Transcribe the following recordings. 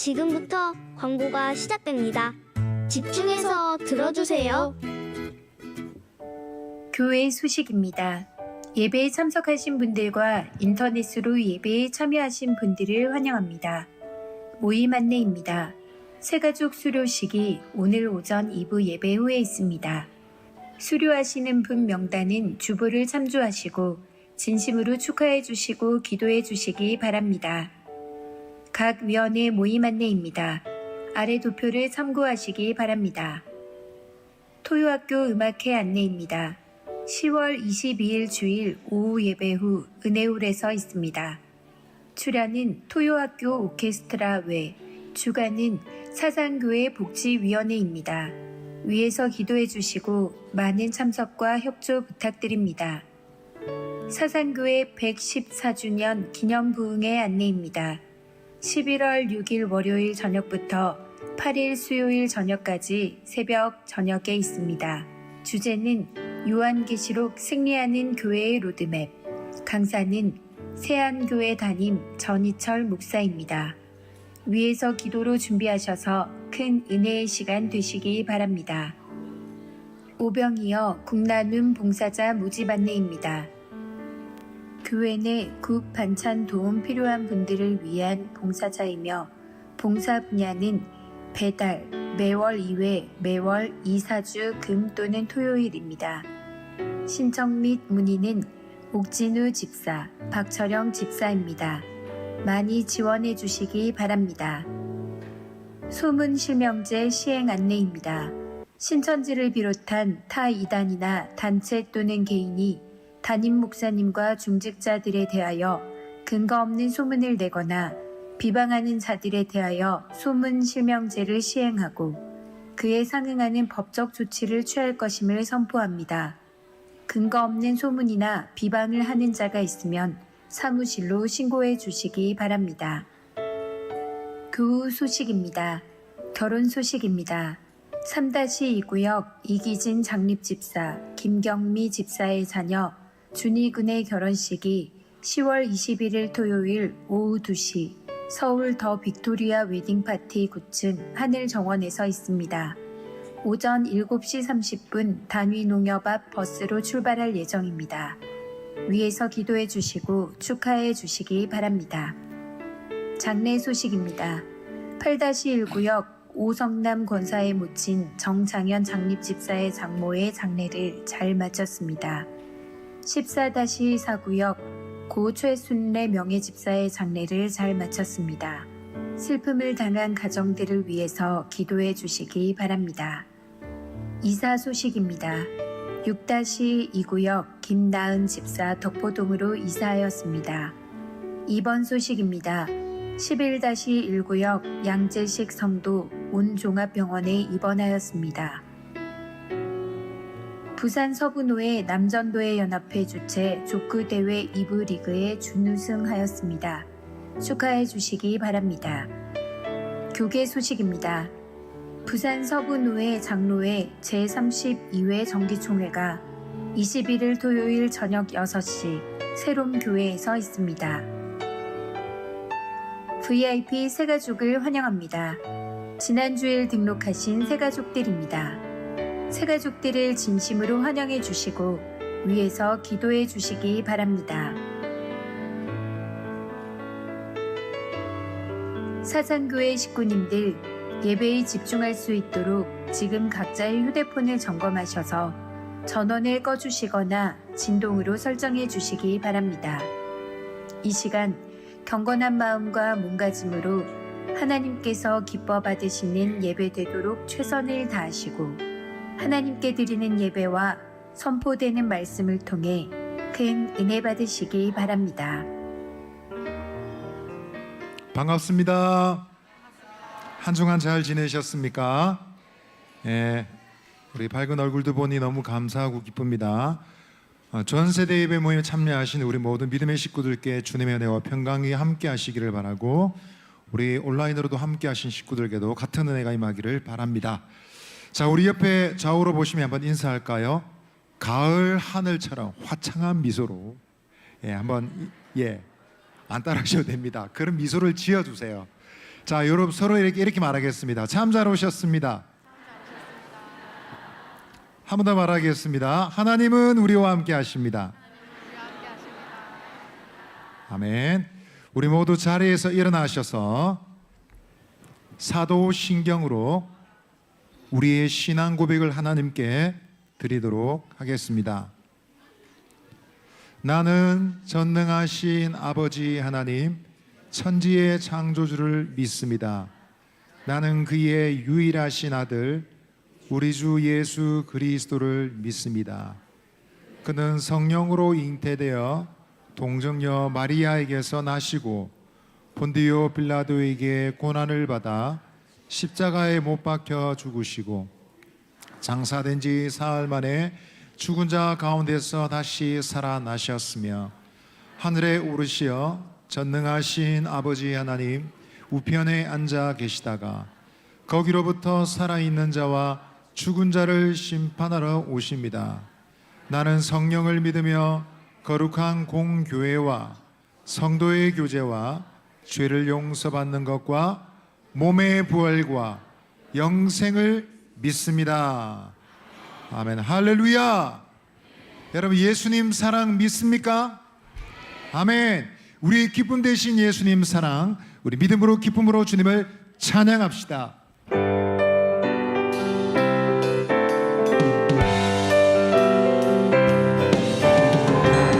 지금부터 광고가 시작됩니다. 집중해서 들어주세요. 교회 소식입니다. 예배에 참석하신 분들과 인터넷으로 예배에 참여하신 분들을 환영합니다. 모임 안내입니다. 새가족 수료식이 오늘 오전 2부 예배 후에 있습니다. 수료하시는 분 명단은 주보를 참조하시고 진심으로 축하해 주시고 기도해 주시기 바랍니다. 각 위원회 모임 안내입니다. 아래 도표를 참고하시기 바랍니다. 토요학교 음악회 안내입니다. 10월 22일 주일 오후 예배 후 은혜홀에서 있습니다. 출연은 토요학교 오케스트라 외, 주관은 사상교회 복지위원회입니다. 위에서 기도해 주시고 많은 참석과 협조 부탁드립니다. 사상교회 114주년 기념부흥회 안내입니다. 11월 6일 월요일 저녁부터 8일 수요일 저녁까지 새벽 저녁에 있습니다. 주제는 요한계시록 승리하는 교회의 로드맵, 강사는 세안교회 담임 전희철 목사입니다. 위에서 기도로 준비하셔서 큰 은혜의 시간 되시기 바랍니다. 오병이어 국나눔 봉사자 모집 안내입니다. 교회 내 국 반찬 도움 필요한 분들을 위한 봉사자이며 봉사 분야는 배달, 매월 2회, 매월 2, 4주 금 또는 토요일입니다. 신청 및 문의는 옥진우 집사, 박철영 집사입니다. 많이 지원해 주시기 바랍니다. 소문 실명제 시행 안내입니다. 신천지를 비롯한 타 이단이나 단체 또는 개인이 담임 목사님과 중직자들에 대하여 근거 없는 소문을 내거나 비방하는 자들에 대하여 소문 실명제를 시행하고 그에 상응하는 법적 조치를 취할 것임을 선포합니다. 근거 없는 소문이나 비방을 하는 자가 있으면 사무실로 신고해 주시기 바랍니다. 교우 소식입니다. 결혼 소식입니다. 3-2구역 이기진 장립집사, 김경미 집사의 자녀 준희군의 결혼식이 10월 21일 토요일 오후 2시 서울 더 빅토리아 웨딩파티 9층 하늘정원에서 있습니다. 오전 7시 30분 단위농협 앞 버스로 출발할 예정입니다. 위에서 기도해 주시고 축하해 주시기 바랍니다. 장례 소식입니다. 8-1구역 오성남 권사에 묻힌 정장현 장립집사의 장모의 장례를 잘 마쳤습니다. 14-4구역 고 최순례 명예집사의 장례를 잘 마쳤습니다. 슬픔을 당한 가정들을 위해서 기도해 주시기 바랍니다. 이사 소식입니다. 6-2구역 김나은 집사 덕포동으로 이사하였습니다. 입원 소식입니다. 11-1구역 양재식 성도 온종합병원에 입원하였습니다. 부산 서부노회 남전도회 연합회 주최 족구대회 2부 리그에 준우승하였습니다. 축하해 주시기 바랍니다. 교계 소식입니다. 부산 서부노회 장로회 제32회 정기총회가 21일 토요일 저녁 6시 새롬교회에서 있습니다. VIP 새가족을 환영합니다. 지난주일 등록하신 새가족들입니다. 새가족들을 진심으로 환영해 주시고 위에서 기도해 주시기 바랍니다. 사상교회 식구님들 예배에 집중할 수 있도록 지금 각자의 휴대폰을 점검하셔서 전원을 꺼주시거나 진동으로 설정해 주시기 바랍니다. 이 시간 경건한 마음과 몸가짐으로 하나님께서 기뻐 받으시는 예배 되도록 최선을 다하시고 하나님께 드리는 예배와 선포되는 말씀을 통해 큰 은혜 받으시기 바랍니다. 반갑습니다. 한 주간 잘 지내셨습니까? 예, 우리 밝은 얼굴도 보니 너무 감사하고 기쁩니다. 전 세대 예배 모임에 참여하신 우리 모든 믿음의 식구들께 주님의 은혜와 평강이 함께 하시기를 바라고 우리 온라인으로도 함께 하신 식구들께도 같은 은혜가 임하기를 바랍니다. 자, 우리 옆에 좌우로 보시면 한번 인사할까요? 가을 하늘처럼 화창한 미소로 한번 안 따라하셔도 됩니다. 그런 미소를 지어주세요. 자, 여러분 서로 이렇게 말하겠습니다. 참 잘 오셨습니다. 한 번 더 말하겠습니다. 하나님은 우리와 함께 하십니다. 아멘. 우리 모두 자리에서 일어나셔서 사도신경으로 우리의 신앙 고백을 하나님께 드리도록 하겠습니다. 나는 전능하신 아버지 하나님, 천지의 창조주를 믿습니다. 나는 그의 유일하신 아들 우리 주 예수 그리스도를 믿습니다. 그는 성령으로 잉태되어 동정녀 마리아에게서 나시고 본디오 빌라도에게 고난을 받아 십자가에 못 박혀 죽으시고 장사된 지 사흘 만에 죽은 자 가운데서 다시 살아나셨으며 하늘에 오르시어 전능하신 아버지 하나님 우편에 앉아 계시다가 거기로부터 살아있는 자와 죽은 자를 심판하러 오십니다. 나는 성령을 믿으며 거룩한 공교회와 성도의 교제와 죄를 용서받는 것과 몸의 부활과 영생을 믿습니다. 아멘. 할렐루야. 여러분 예수님 사랑 믿습니까? 아멘. 우리 기쁨 되신 예수님 사랑, 우리 믿음으로 기쁨으로 주님을 찬양합시다.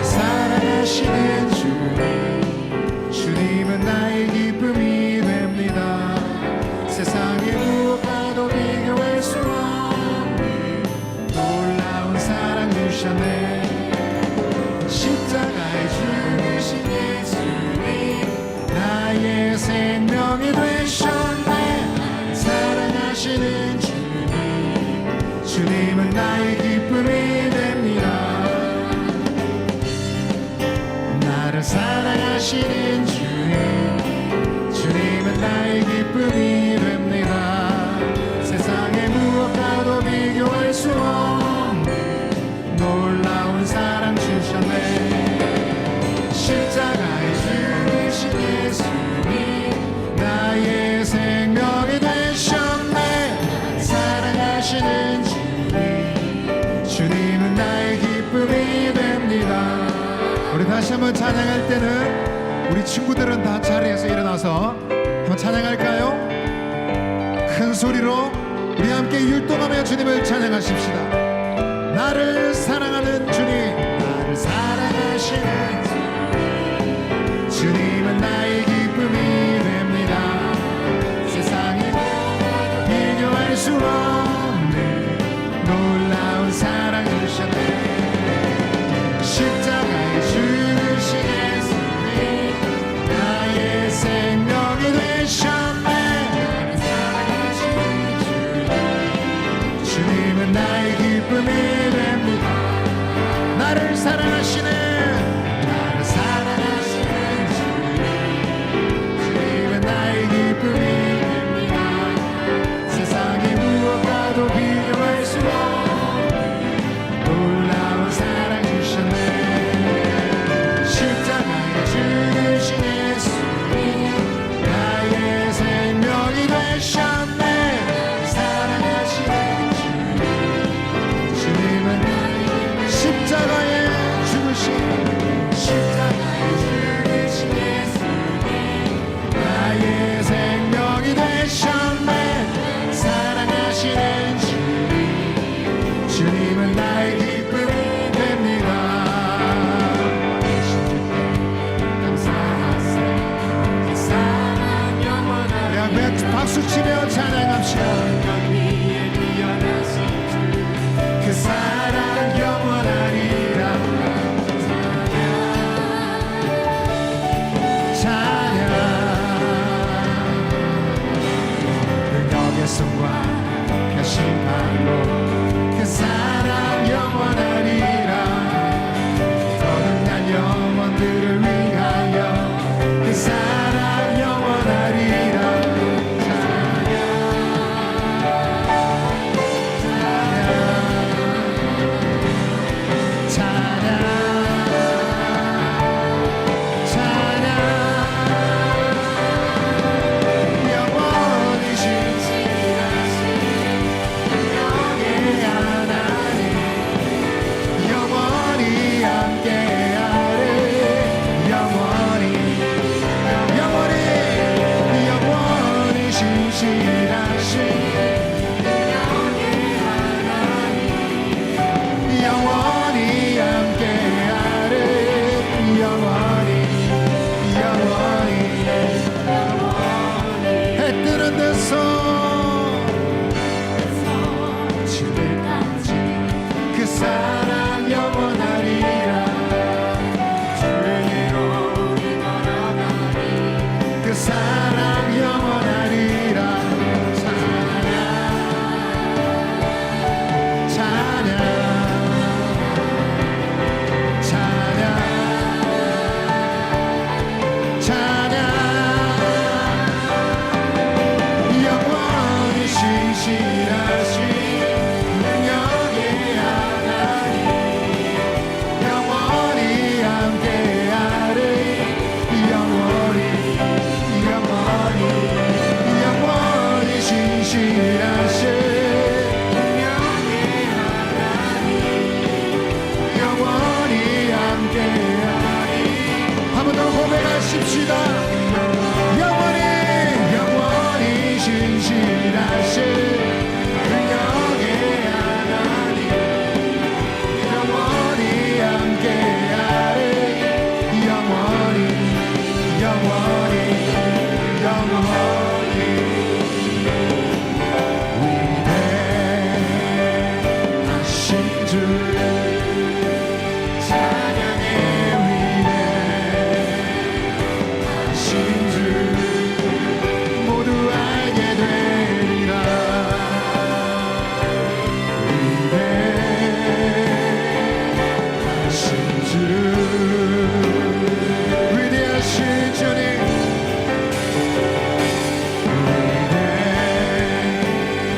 사랑하시는 주님, 주님은 나의 기쁨이 됩니다. 세상의 무엇과도 비교할 수 없는 놀라운 사랑 주셨네. 십자가에 죽으신 예수님, 나의 생명이 되셨네. 사랑하시는 주님, 주님은 나의 기쁨이 됩니다. 나를 사랑하시는 주님, 주님은 나의 기쁨이 됩니다. 세상의 무엇과도 비교할 수 없는 놀라운 사랑 주셨네. 십자가에 죽으신 예수님, 나의 생명이 되셨네. 사랑하시는 주님, 주님은 나의 기쁨이 됩니다. 우리 다시 한번 찬양할 때는 우리 친구들은 다 자리에서 일어나서 한번 찬양할까요? 큰 소리로 우리 함께 율동하며 주님을 찬양하십시다. 나를 사랑하는 주님, 나를 사랑하시는 주님, 주님은 나의 기쁨이 됩니다. 세상에 비교할 수 없는 놀라운 사랑 주셨네. 십자가에 죽으신 예수님, 나의 생명이 되셨네. 사랑하시는 주님, 주님은 나의 기쁨이 됩니다. 나를 사랑하시는, 나를 사랑하시는 주님, 주님은 나의 기쁨이 됩니다. 세상의 무엇과도 비교할 수 없는 놀라운 사랑 주셨네. 십자가에 죽으신 예수님, 나의 생명이 되셨네. 사랑하시는 주님, 주님은 나의 십자가에 죽으신 예수님, 나의 생명이 되셨네. 사랑하시는 주님, 주님은 나의 기쁨이 됩니다. 박수 치며 찬양합시다. 그 사랑 영원하리라. 찬양 능력의 손과 펴신 발로 그 사랑 영원하리라. 거듭난 영혼들을 위하여 그 사랑 영원하리라. 찬양 찬양합니다. 영원히 영원히 신실하신 능력의 하나님 영원히 함께하리 영원히 영원히 영원히 위대하신 주 찬양의 위대하신 주 모두 알게 되리라 위대하신 주 위대하신 주님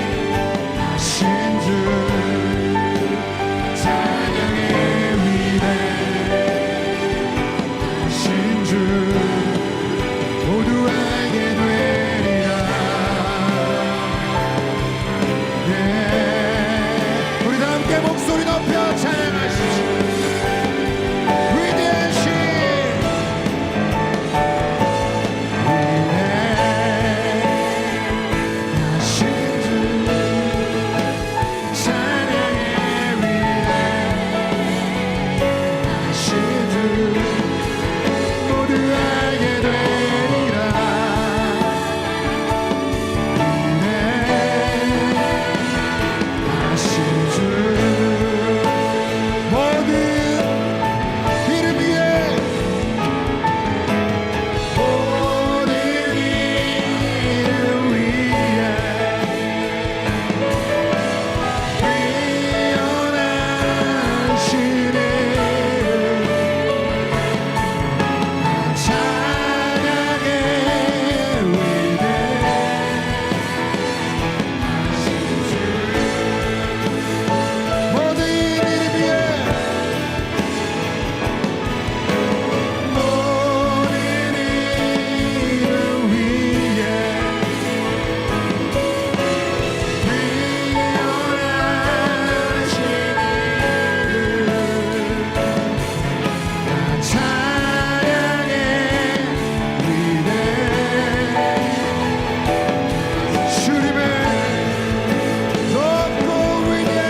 위대하신 주 찬양의 위대하신 주 모두 알게 되리라 네. 우리 다 함께 목소리 높여 찬양하십시오 위대하신 위대하신 주 찬양의 위대하신 주 모두 알게 되리라 위대하신 주 모든 이름 위에 모든 이름 위에 뛰어나신 이름 찬양의 위대하신 주 모든 이름 위에 모든 이름 위에 뛰어나신 이름 찬양의 위대 주님의 높고 위대하심을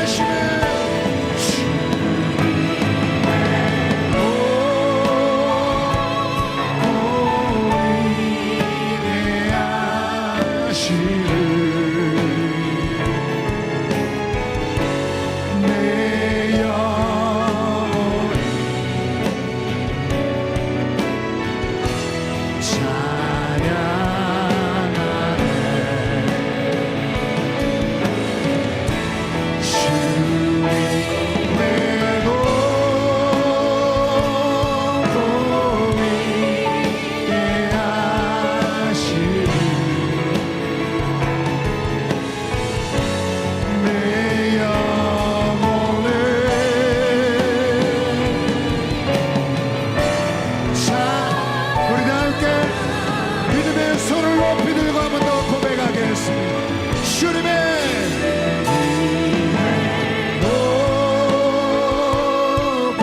내 영혼이 찬양하네 주님 내 높고 위대하시니 내 영혼을 우리 다 함께 믿음의 손을 높이 들고 한번 더 고백하겠습니다. 주님의 높고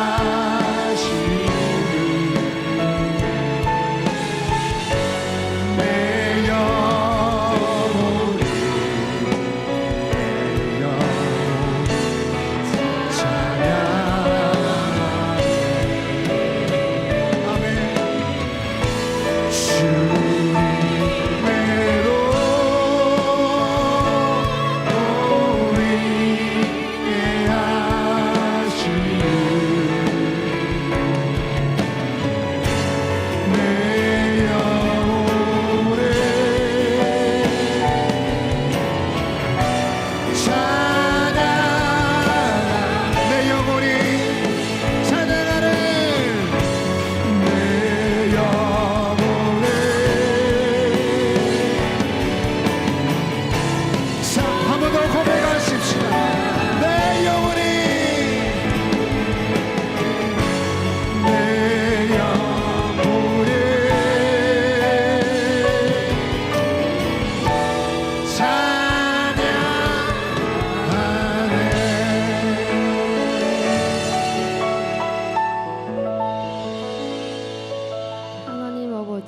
위대하신 내 영혼이 찬양 아멘 주님의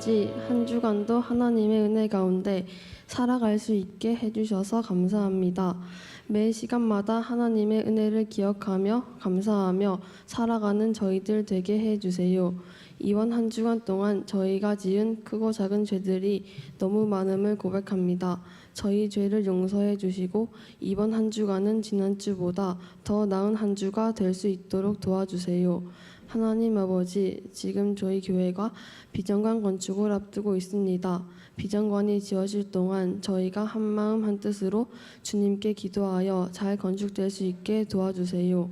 아버지, 한 주간도 하나님의 은혜 가운데 살아갈 수 있게 해주셔서 감사합니다. 매 시간마다 하나님의 은혜를 기억하며 감사하며 살아가는 저희들 되게 해주세요. 이번 한 주간 동안 저희가 지은 크고 작은 죄들이 너무 많음을 고백합니다. 저희 죄를 용서해 주시고 이번 한 주간은 지난주보다 더 나은 한 주가 될 수 있도록 도와주세요. 하나님 아버지, 지금 저희 교회가 비전관 건축을 앞두고 있습니다. 비전관이 지어질 동안 저희가 한 마음 한 뜻으로 주님께 기도하여 잘 건축될 수 있게 도와주세요.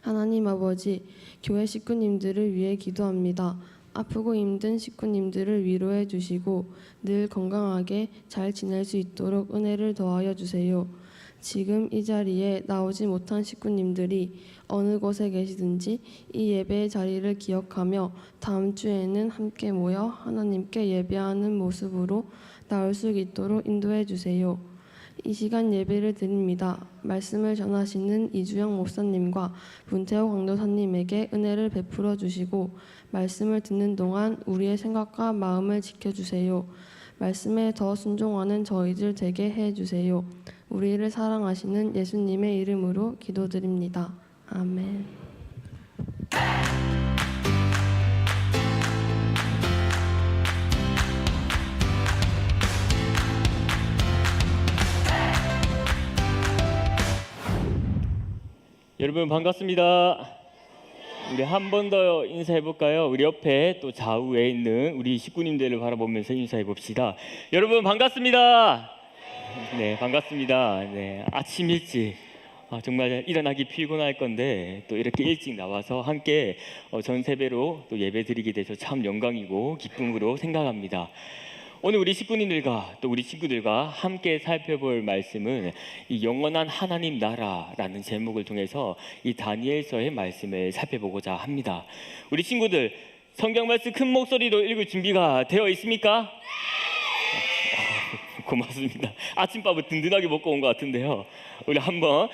하나님 아버지, 교회 식구님들을 위해 기도합니다. 아프고 힘든 식구님들을 위로해 주시고 늘 건강하게 잘 지낼 수 있도록 은혜를 더하여 주세요. 지금 이 자리에 나오지 못한 식구님들이 어느 곳에 계시든지 이 예배의 자리를 기억하며 다음 주에는 함께 모여 하나님께 예배하는 모습으로 나올 수 있도록 인도해 주세요. 이 시간 예배를 드립니다. 말씀을 전하시는 이주영 목사님과 문태호 강도사님에게 은혜를 베풀어 주시고 말씀을 듣는 동안 우리의 생각과 마음을 지켜주세요. 말씀에 더 순종하는 저희들 되게 해주세요. 우리를 사랑하시는 예수님의 이름으로 기도드립니다. 아멘. 여러분 반갑습니다. 우리 한 번 더 인사해 볼까요? 우리 옆에 또 좌우에 있는 우리 식구님들을 바라보면서 인사해 봅시다. 여러분 반갑습니다. 네, 반갑습니다. 네, 아침 일찍 정말 일어나기 피곤할 건데 또 이렇게 일찍 나와서 함께 전세배로 또 예배드리게 돼서 참 영광이고 기쁨으로 생각합니다. 오늘 우리 식구님들과 또 우리 친구들과 함께 살펴볼 말씀은 이 영원한 하나님 나라라는 제목을 통해서 이 다니엘서의 말씀을 살펴보고자 합니다. 우리 친구들 성경 말씀 큰 목소리로 읽을 준비가 되어 있습니까? 고맙습니다. 아침밥을 든든하게 먹고 온 것 같은데요. 우리 한번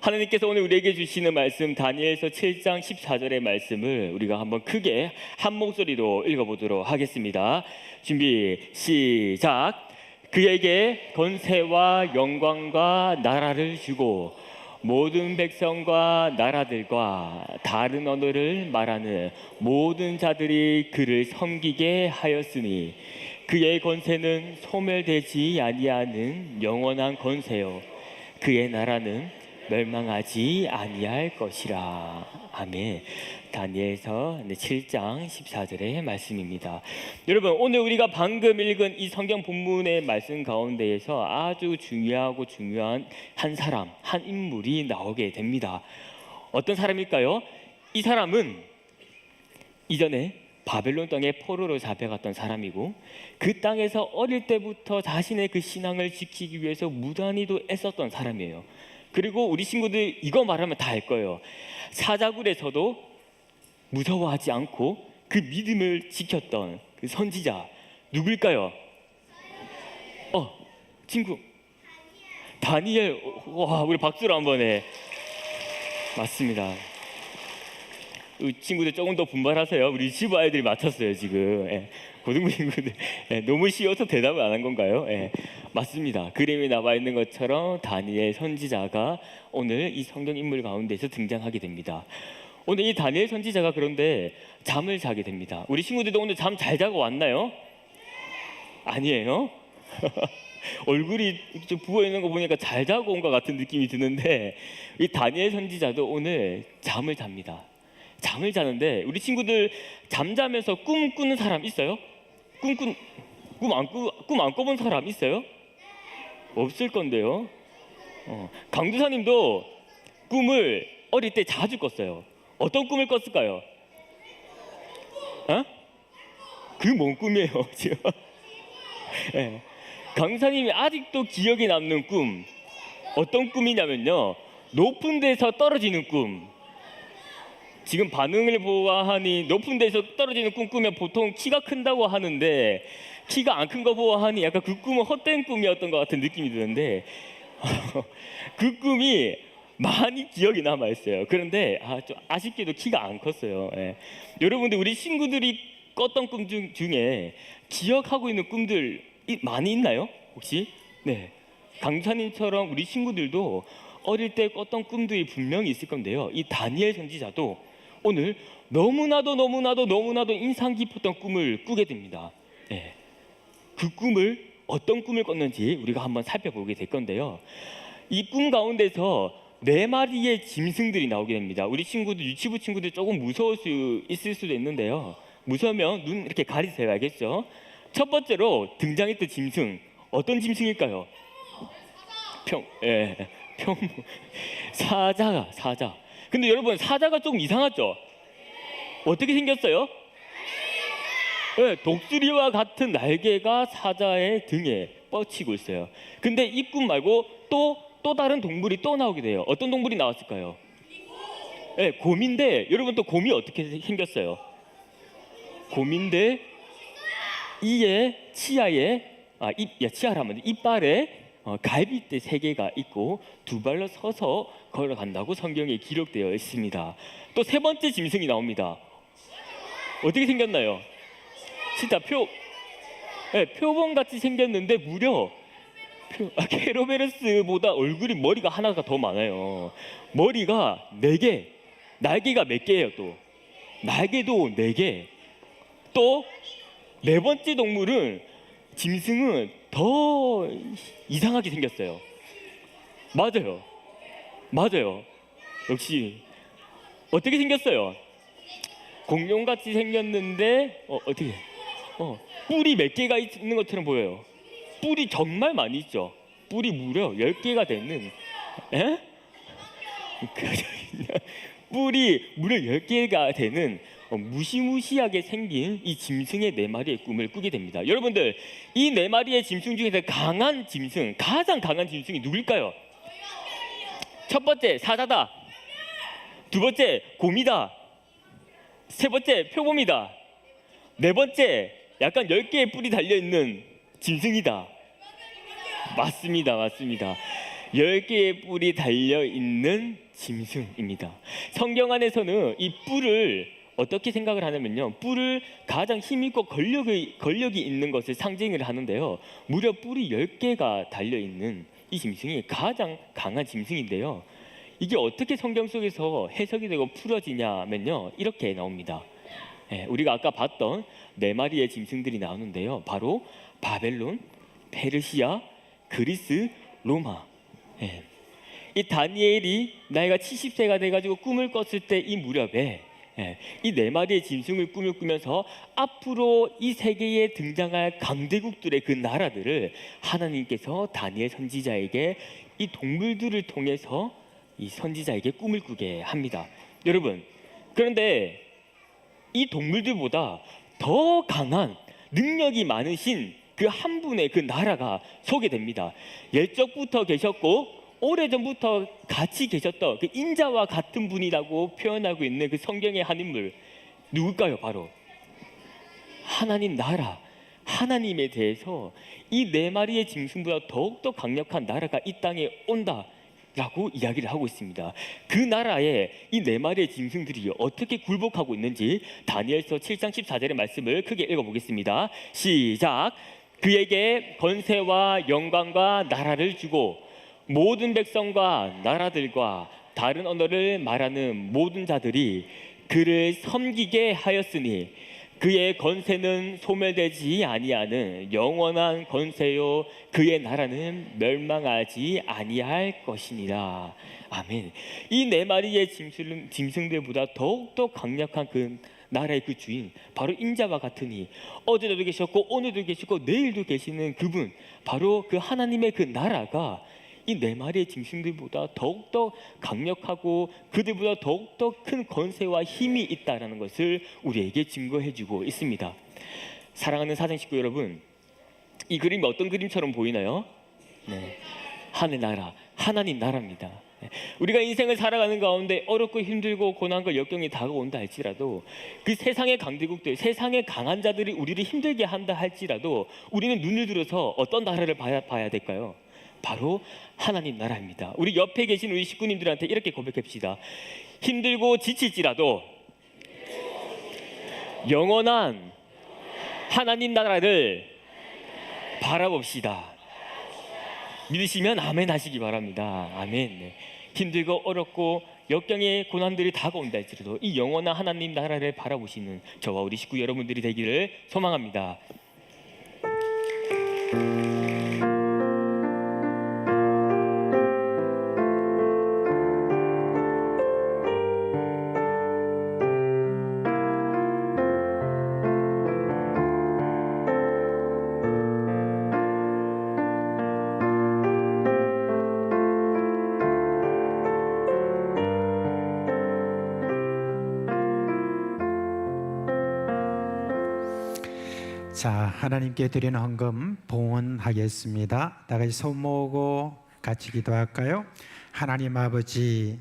하나님께서 오늘 우리에게 주시는 말씀 다니엘서 7장 14절의 말씀을 우리가 한번 크게 한 목소리로 읽어보도록 하겠습니다. 준비 시작. 그에게 권세와 영광과 나라를 주고 모든 백성과 나라들과 다른 언어를 말하는 모든 자들이 그를 섬기게 하였으니 그의 권세는 소멸되지 아니하는 영원한 권세요 그의 나라는 멸망하지 아니할 것이라. 아멘. 다니엘서 7장 14절의 말씀입니다. 여러분 오늘 우리가 방금 읽은 이 성경 본문의 말씀 가운데에서 아주 중요하고 중요한 한 사람, 한 인물이 나오게 됩니다. 어떤 사람일까요? 이 사람은 이전에 바벨론 땅에 포로로 잡혀갔던 사람이고 그 땅에서 어릴 때부터 자신의 그 신앙을 지키기 위해서 무단히도 애썼던 사람이에요. 그리고 우리 친구들 이거 말하면 다 알 거예요. 사자굴에서도 무서워하지 않고 그 믿음을 지켰던 그 선지자 누구일까요? 친구 다니엘. 와, 우리 박수로 한번 해. 맞습니다. 우리 친구들 조금 더 분발하세요. 우리 지부 아이들이 맞췄어요 지금. 고등부 친구들 너무 쉬워서 대답을 안 한 건가요? 맞습니다. 그림에 나와 있는 것처럼 다니엘 선지자가 오늘 이 성경 인물 가운데서 등장하게 됩니다. 오늘 이 다니엘 선지자가 그런데 잠을 자게 됩니다. 우리 친구들도 오늘 잠 잘 자고 왔나요? 아니에요? 얼굴이 좀 부어 있는 거 보니까 잘 자고 온 것 같은 느낌이 드는데 이 다니엘 선지자도 오늘 잠을 잡니다. 잠을 자는데 우리 친구들 잠자면서 꿈 꾸는 사람 있어요? 꿈 안 꿔본 사람 있어요? 없을 건데요. 강두사님도 꿈을 어릴 때 자주 꿨어요. 어떤 꿈을 꿨을까요? 그게 뭔 꿈이에요 지금? 강두사님이 아직도 기억에 남는 꿈 어떤 꿈이냐면요, 높은 데서 떨어지는 꿈. 지금 반응을 보아하니 높은 데서 떨어지는 꿈 꾸면 보통 키가 큰다고 하는데 키가 안 큰 거 보아하니 약간 그 꿈은 헛된 꿈이었던 것 같은 느낌이 드는데 그 꿈이 많이 기억이 남아 있어요. 그런데 좀 아쉽게도 키가 안 컸어요. 여러분들 우리 친구들이 꿨던 꿈 중에 기억하고 있는 꿈들 많이 있나요? 혹시? 네. 강사님처럼 우리 친구들도 어릴 때 꿨던 꿈들이 분명히 있을 건데요. 이 다니엘 선지자도 오늘 너무나도 인상 깊었던 꿈을 꾸게 됩니다. 네. 그 꿈을 어떤 꿈을 꿨는지 우리가 한번 살펴보게 될 건데요. 이 꿈 가운데서 4마리의 짐승들이 나오게 됩니다. 우리 친구들, 유치부 친구들 조금 무서울 수 있을 수도 있는데요. 무서우면 눈 이렇게 가리세요. 알겠죠? 첫 번째로 등장했던 짐승, 어떤 짐승일까요? 사자. 근데 여러분, 사자가 조금 이상하죠? 어떻게 생겼어요? 네, 독수리와 같은 날개가 사자의 등에 뻗치고 있어요. 근데 이 꿈 말고 또 다른 동물이 또 나오게 돼요. 어떤 동물이 나왔을까요? 네, 곰인데 여러분, 또 곰이 어떻게 생겼어요? 곰인데 치아라면 이빨에 갈빗대 3개가 있고 2발로 서서 걸어간다고 성경에 기록되어 있습니다. 또 3번째 짐승이 나옵니다. 어떻게 생겼나요? 진짜 표범같이 생겼는데 무려 케로베로스보다 머리가 하나가 더 많아요. 머리가 4개, 날개가 몇 개예요? 또 날개도 4개. 또 4번째 짐승은 더 이상하게 생겼어요. 맞아요. 역시 어떻게 생겼어요? 공룡같이 생겼는데 어떻게? 뿔이 몇 개가 있는 것처럼 보여요. 뿔이 정말 많이 있죠. 뿔이 무려 10개가 되는. 뿔이 무려 10개가 되는 무시무시하게 생긴 이 짐승의 4마리의 꿈을 꾸게 됩니다. 여러분들, 이 4마리의 짐승 중에서 가장 강한 짐승이 누굴까요? 첫 번째, 사자다. 2번째, 곰이다. 3번째, 표범이다. 4번째, 약간 10개의 뿔이 달려있는 짐승이다. 맞습니다. 10개의 뿔이 달려있는 짐승입니다. 성경 안에서는 이 뿔을 어떻게 생각을 하냐면요, 뿔을 가장 힘있고 권력이 있는 것을 상징을 하는데요, 무려 뿔이 10개가 달려있는 이 짐승이 가장 강한 짐승인데요, 이게 어떻게 성경 속에서 해석이 되고 풀어지냐면요, 이렇게 나옵니다. 우리가 아까 봤던 4마리의 짐승들이 나오는데요, 바로 바벨론, 페르시아, 그리스, 로마. 이 다니엘이 나이가 70세가 돼가지고 꿈을 꿨을 때 이 무렵에 이 4마리의 짐승을 꿈을 꾸면서 앞으로 이 세계에 등장할 강대국들의 그 나라들을 하나님께서 다니엘 선지자에게 이 동물들을 통해서 이 선지자에게 꿈을 꾸게 합니다. 여러분, 그런데 이 동물들보다 더 강한 능력이 많으신 그 한 분의 그 나라가 소개됩니다. 옛적부터 계셨고 오래전부터 같이 계셨던 그 인자와 같은 분이라고 표현하고 있는 그 성경의 한 인물, 누굴까요? 바로 하나님 나라, 하나님에 대해서 이 4마리의 짐승보다 더욱더 강력한 나라가 이 땅에 온다라고 이야기를 하고 있습니다. 그 나라에 이 4마리의 짐승들이 어떻게 굴복하고 있는지 다니엘서 7장 14절의 말씀을 크게 읽어보겠습니다. 시작. 그에게 권세와 영광과 나라를 주고 모든 백성과 나라들과 다른 언어를 말하는 모든 자들이 그를 섬기게 하였으니 그의 권세는 소멸되지 아니하는 영원한 권세요 그의 나라는 멸망하지 아니할 것이니라. 아멘. 이 4마리의 짐승들보다 더욱더 강력한 그 나라의 그 주인, 바로 인자와 같으니 어제도 계셨고 오늘도 계시고 내일도 계시는 그분, 바로 그 하나님의 그 나라가 이 4마리의 짐승들보다 더욱더 강력하고 그들보다 더욱더 큰 권세와 힘이 있다는 것을 우리에게 증거해주고 있습니다. 사랑하는 사생 식구 여러분, 이 그림이 어떤 그림처럼 보이나요? 네, 하늘나라, 하나님 나라입니다. 우리가 인생을 살아가는 가운데 어렵고 힘들고 고난과 역경이 다가온다 할지라도, 그 세상의 강대국들, 세상의 강한 자들이 우리를 힘들게 한다 할지라도 우리는 눈을 들어서 어떤 나라를 봐야 될까요? 바로 하나님 나라입니다. 우리 옆에 계신 우리 식구님들한테 이렇게 고백합시다. 힘들고 지칠지라도 영원한 하나님 나라를 바라봅시다. 믿으시면 아멘 하시기 바랍니다. 아멘. 네. 힘들고 어렵고 역경의 고난들이 다가온다 할지라도 이 영원한 하나님 나라를 바라보시는 저와 우리 식구 여러분들이 되기를 소망합니다. 자, 하나님께 드리는 헌금 봉헌하겠습니다. 다 같이 손 모으고 같이 기도할까요? 하나님 아버지,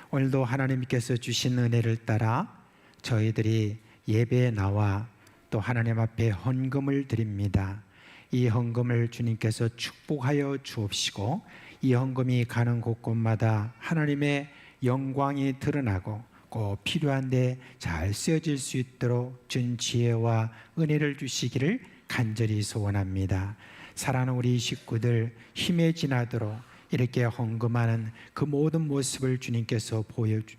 오늘도 하나님께서 주신 은혜를 따라 저희들이 예배에 나와 또 하나님 앞에 헌금을 드립니다. 이 헌금을 주님께서 축복하여 주옵시고 이 헌금이 가는 곳곳마다 하나님의 영광이 드러나고 꼭 필요한데 잘 쓰여질 수 있도록 준 지혜와 은혜를 주시기를 간절히 소원합니다. 사랑하는 우리 식구들 힘에 지나도록 이렇게 헌금하는 그 모든 모습을 주님께서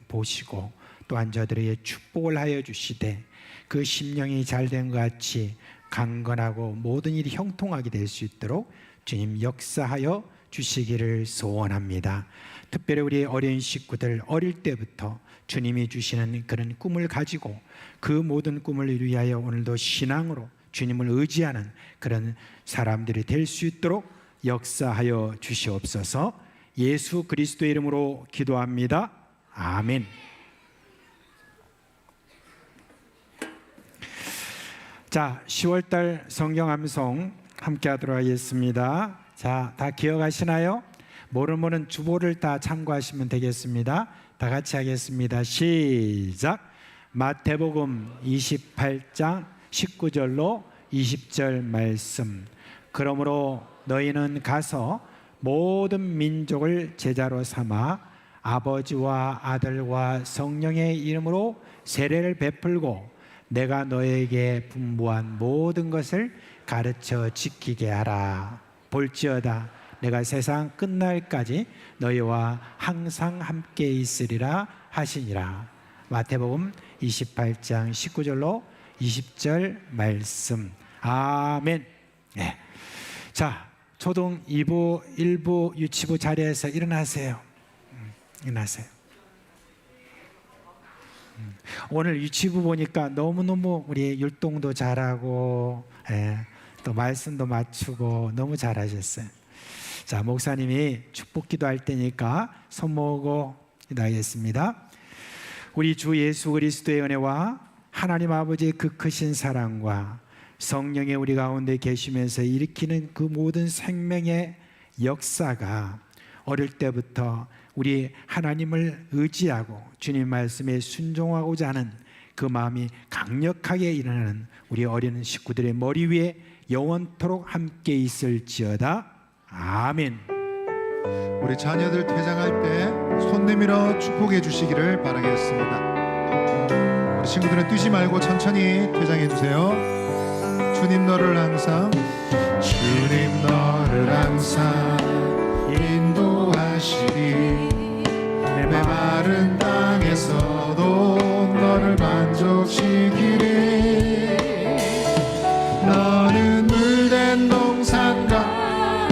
보시고 또한 저들에게 축복을 하여 주시되 그 심령이 잘된 것 같이 강건하고 모든 일이 형통하게 될 수 있도록 주님 역사하여 주시기를 소원합니다. 특별히 우리 어린 식구들 어릴 때부터 주님이 주시는 그런 꿈을 가지고 그 모든 꿈을 위하여 오늘도 신앙으로 주님을 의지하는 그런 사람들이 될 수 있도록 역사하여 주시옵소서. 예수 그리스도의 이름으로 기도합니다. 아멘. 자, 10월달 성경 암송 함께 하도록 하겠습니다. 자, 다 기억하시나요? 모르면 주보를 다 참고하시면 되겠습니다. 다 같이 하겠습니다. 시작. 마태복음 28장 19절로 20절 말씀. 그러므로 너희는 가서 모든 민족을 제자로 삼아 아버지와 아들과 성령의 이름으로 세례를 베풀고 내가 너에게 분부한 모든 것을 가르쳐 지키게 하라. 볼지어다 내가 세상 끝날까지 너희와 항상 함께 있으리라 하시니라. 마태복음 28장 19절로 20절 말씀. 아멘. 네. 자, 초등 2부, 1부, 유치부 자리에서 일어나세요. 일어나세요. 오늘 유치부 보니까 너무너무 우리 율동도 잘하고 또 말씀도 맞추고 너무 잘하셨어요. 자, 목사님이 축복 기도할 때니까 손 모으고 기도하겠습니다. 우리 주 예수 그리스도의 은혜와 하나님 아버지의 그 크신 사랑과 성령의 우리 가운데 계시면서 일으키는 그 모든 생명의 역사가 어릴 때부터 우리 하나님을 의지하고 주님 말씀에 순종하고자 하는 그 마음이 강력하게 일어나는 우리 어린 식구들의 머리 위에 영원토록 함께 있을지어다. 아멘. 우리 자녀들 퇴장할 때 손 내밀어 축복해 주시기를 바라겠습니다. 우리 친구들은 뛰지 말고 천천히 퇴장해 주세요. 주님 너를 항상 인도하시리. 메마른 땅에서도 너를 만족시키리. 너는 물된 동산과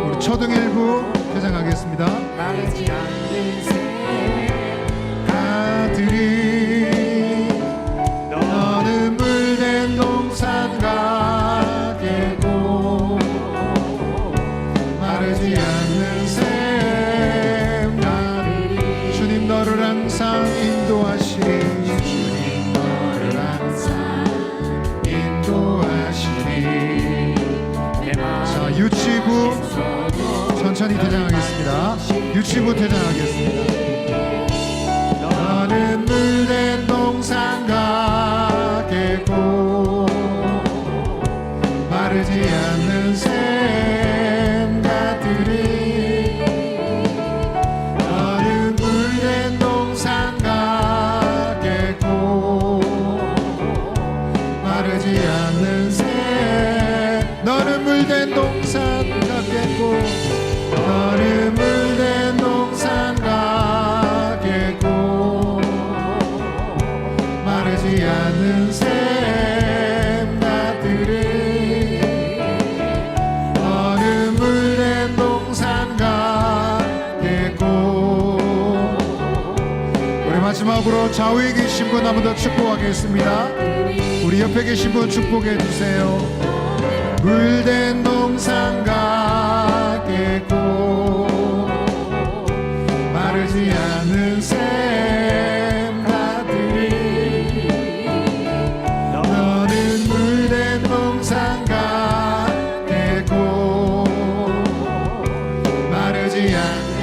우리 초등 1부 퇴장하겠습니다. 마르지 않는 새가들이 너는 물된 동산과 되고 마르지 않는 샘가들이 주님 너를 항상 인도하시리. 주님 너를 항상 인도하시리. 자, 유치부 천천히 퇴장하겠습니다. 유치부 퇴장하겠습니다. 너는 물된 동산과 되고 마르지 않는 샘가들이 너는 물된 동산과 되고 마르지 않는 물된 동산 같겠고 너는 물된 동산 같겠고 마르지 않는 샘나들이 너는 물된 동산 같겠고. 우리 마지막으로 좌우에 계신 분 한 번 더 축복하겠습니다. 우리 옆에 계신 분 축복해 주세요. 물된 동산 같겠고 마르지 않는 샘가들이 너는 물된 동산 같겠고 마르지 않는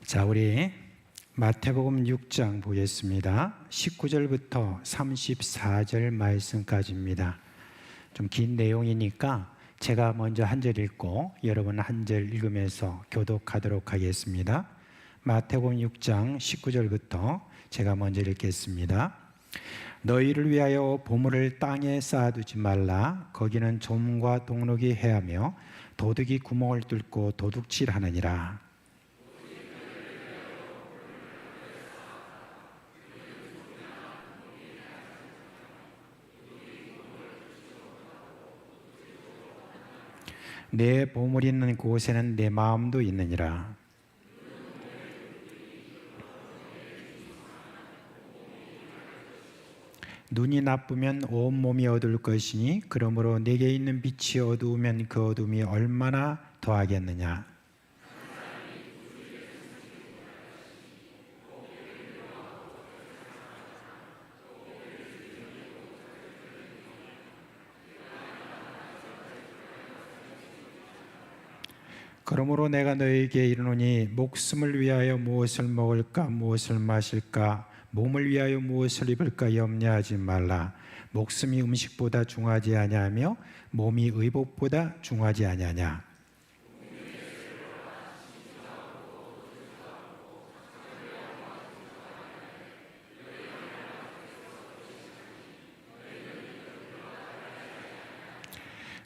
자, 우리 마태복음 6장 보겠습니다. 19절부터 34절 말씀까지입니다. 좀 긴 내용이니까 제가 먼저 한 절 읽고 여러분 한 절 읽으면서 교독하도록 하겠습니다. 마태복음 6장 19절부터 제가 먼저 읽겠습니다. 너희를 위하여 보물을 땅에 쌓아두지 말라. 거기는 좀과 동록이 해하며 도둑이 구멍을 뚫고 도둑질하느니라. 내 보물 있는 곳에는 내 마음도 있느니라. 눈이 나쁘면 온 몸이 어두울 것이니 그러므로 내게 있는 빛이 어두우면 그 어둠이 얼마나 더하겠느냐. 그러므로 내가 너에게 이르노니 목숨을 위하여 무엇을 먹을까 무엇을 마실까 몸을 위하여 무엇을 입을까 염려하지 말라. 목숨이 음식보다 중하지 아니하며 몸이 의복보다 중하지 아니하냐.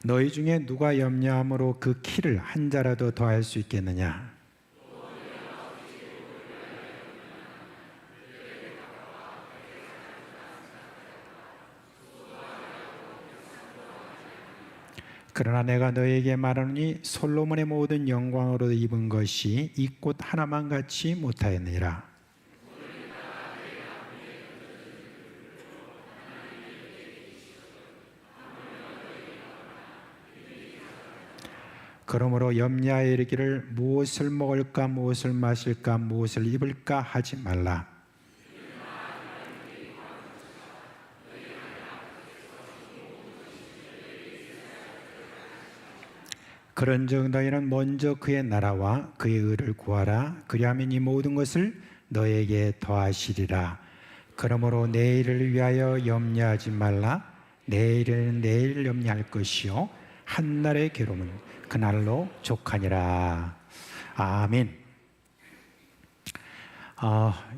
너희 중에 누가 염려함으로 그 키를 한 자라도 더할 수 있겠느냐. 그러나 내가 너에게 말하노니 솔로몬의 모든 영광으로 입은 것이 이 꽃 하나만 같이 못하였느니라. 그러므로 염려하여 이르기를 무엇을 먹을까 무엇을 마실까 무엇을 입을까 하지 말라. 그런즉 너희는 먼저 그의 나라와 그의 의를 구하라. 그리하면 이 모든 것을 너에게 더하시리라. 그러므로 내일을 위하여 염려하지 말라. 내일은 내일 염려할 것이요 한날의 괴로움은 그날로 족하니라. 아멘.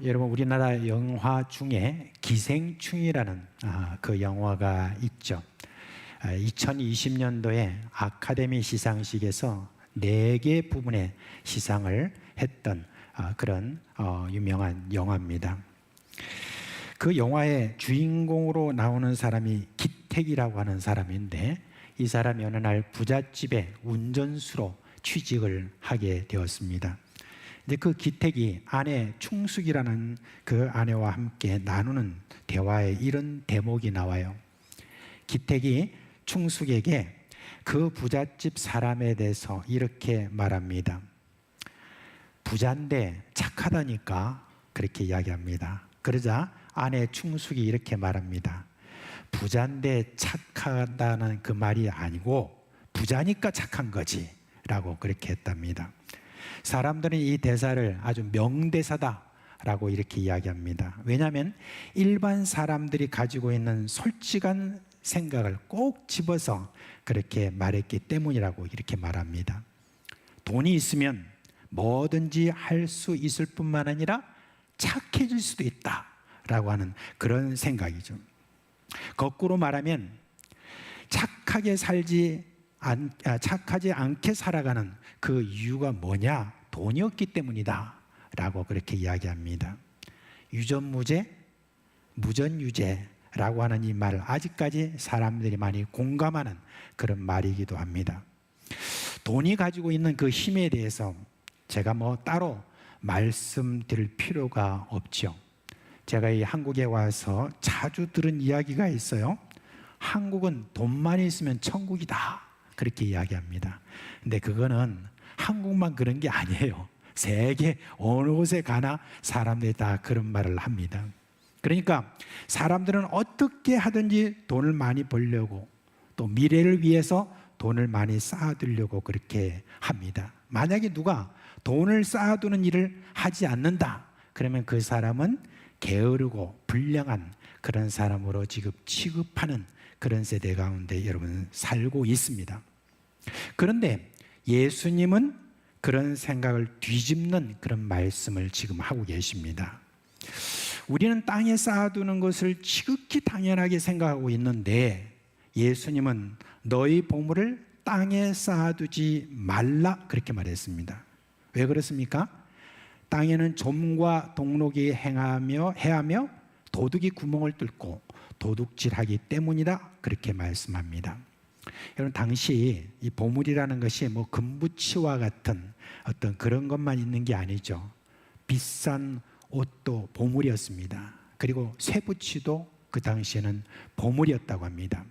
여러분 우리나라 영화 중에 기생충이라는 그 영화가 있죠. 2020년도에 아카데미 시상식에서 4개 부분의 시상을 했던 그런 유명한 영화입니다. 그 영화의 주인공으로 나오는 사람이 기택이라고 하는 사람인데 이 사람이 어느 날 부잣집의 운전수로 취직을 하게 되었습니다. 이제 그 기택이 아내 충숙이라는 그 아내와 함께 나누는 대화에 이런 대목이 나와요. 기택이 충숙에게 그 부잣집 사람에 대해서 이렇게 말합니다. 부자인데 착하다니까 그렇게 이야기합니다. 그러자 아내 충숙이 이렇게 말합니다. 부자인데 착하다는 그 말이 아니고 부자니까 착한 거지 라고 그렇게 했답니다. 사람들은 이 대사를 아주 명대사다 라고 이렇게 이야기합니다. 왜냐하면 일반 사람들이 가지고 있는 솔직한 생각을 꼭 집어서 그렇게 말했기 때문이라고 이렇게 말합니다. 돈이 있으면 뭐든지 할 수 있을 뿐만 아니라 착해질 수도 있다라고 하는 그런 생각이죠. 거꾸로 말하면 착하지 않게 살아가는 그 이유가 뭐냐? 돈이 없기 때문이다 라고 그렇게 이야기합니다. 유전무죄, 무전유죄라고 하는 이 말 아직까지 사람들이 많이 공감하는 그런 말이기도 합니다. 돈이 가지고 있는 그 힘에 대해서 제가 따로 말씀드릴 필요가 없죠. 제가 이 한국에 와서 자주 들은 이야기가 있어요. 한국은 돈만 있으면 천국이다 그렇게 이야기합니다. 근데 그거는 한국만 그런 게 아니에요. 세계 어느 곳에 가나 사람들이 다 그런 말을 합니다. 그러니까 사람들은 어떻게 하든지 돈을 많이 벌려고 또 미래를 위해서 돈을 많이 쌓아두려고 그렇게 합니다. 만약에 누가 돈을 쌓아두는 일을 하지 않는다, 그러면 그 사람은 게으르고 불량한 그런 사람으로 지금 취급하는 그런 세대 가운데 여러분 살고 있습니다. 그런데 예수님은 그런 생각을 뒤집는 그런 말씀을 지금 하고 계십니다. 우리는 땅에 쌓아두는 것을 지극히 당연하게 생각하고 있는데 예수님은 너희 보물을 땅에 쌓아두지 말라 그렇게 말했습니다. 왜 그렇습니까? 땅에는 좀과 동록이 해하며 도둑이 구멍을 뚫고 도둑질하기 때문이다 그렇게 말씀합니다. 여러분, 당시 이 보물이라는 것이 뭐 금부치와 같은 어떤 그런 것만 있는 게 아니죠. 비싼 옷도 보물이었습니다. 그리고 쇠붙이도 그 당시에는 보물이었다고 합니다.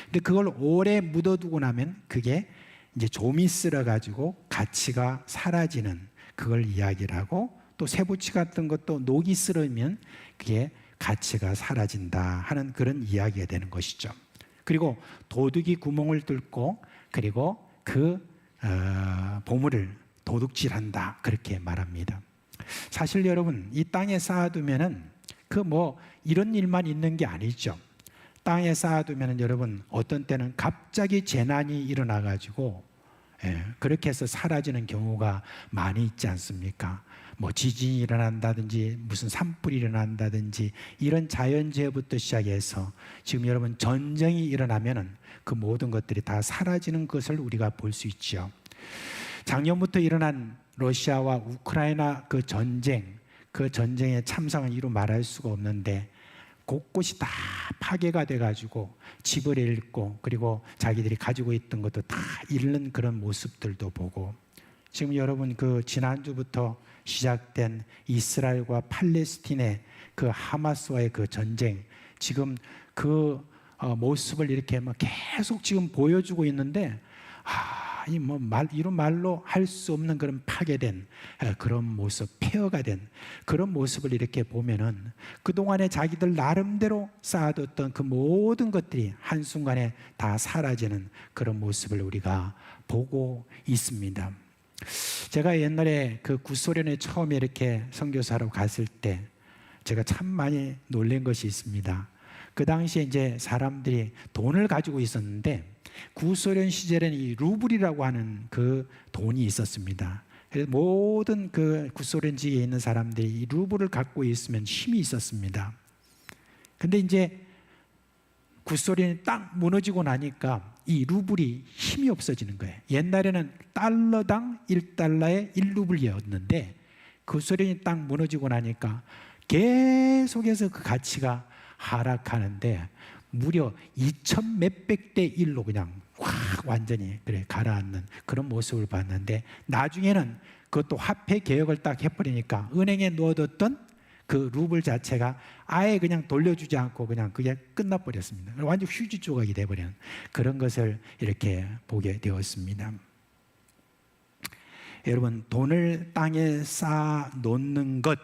근데 그걸 오래 묻어두고 나면 그게 이제 좀이 쓸어가지고 가치가 사라지는 그걸 이야기를 하고, 또 쇠붙이 같은 것도 녹이 쓸으면 그게 가치가 사라진다 하는 그런 이야기가 되는 것이죠. 그리고 도둑이 구멍을 뚫고 그리고 그 보물을 도둑질한다 그렇게 말합니다. 사실 여러분, 이 땅에 쌓아두면은 그 뭐 이런 일만 있는 게 아니죠. 땅에 쌓아두면은 여러분 어떤 때는 갑자기 재난이 일어나 가지고 그렇게 해서 사라지는 경우가 많이 있지 않습니까? 뭐 지진이 일어난다든지 무슨 산불이 일어난다든지 이런 자연재해부터 시작해서 지금 여러분 전쟁이 일어나면은 그 모든 것들이 다 사라지는 것을 우리가 볼 수 있죠. 작년부터 일어난 러시아와 우크라이나 그 전쟁의 참상은 이루 말할 수가 없는데 곳곳이 다 파괴가 돼가지고 집을 잃고 그리고 자기들이 가지고 있던 것도 다 잃는 그런 모습들도 보고, 지금 여러분 그 지난주부터 시작된 이스라엘과 팔레스틴의 그 하마스와의 그 전쟁, 지금 그 모습을 이렇게 막 계속 지금 보여주고 있는데 이런 말로 할 수 없는 그런 파괴된 그런 모습, 폐허가 된 그런 모습을 이렇게 보면은 그동안에 자기들 나름대로 쌓아뒀던 그 모든 것들이 한순간에 다 사라지는 그런 모습을 우리가 보고 있습니다. 제가 옛날에 그 구소련에 처음에 이렇게 선교사로 갔을 때 제가 참 많이 놀란 것이 있습니다. 그 당시에 이제 사람들이 돈을 가지고 있었는데 구소련 시절에는 이 루블이라고 하는 그 돈이 있었습니다. 그래서 모든 그 구소련 지역에 있는 사람들이 이 루블을 갖고 있으면 힘이 있었습니다. 근데 이제 구소련이 딱 무너지고 나니까 이 루블이 힘이 없어지는 거예요. 옛날에는 달러당 1달러에 1루블이었는데 구소련이 딱 무너지고 나니까 계속해서 그 가치가 하락하는데 무려 2,000 몇백 대 1로 그냥 확 완전히 그래 가라앉는 그런 모습을 봤는데, 나중에는 그것도 화폐 개혁을 딱 해버리니까 은행에 넣어뒀던 그 루블 자체가 아예 그냥 돌려주지 않고 그냥 그게 끝나버렸습니다. 완전 휴지 조각이 돼버리는 그런 것을 이렇게 보게 되었습니다. 여러분, 돈을 땅에 쌓아 놓는 것,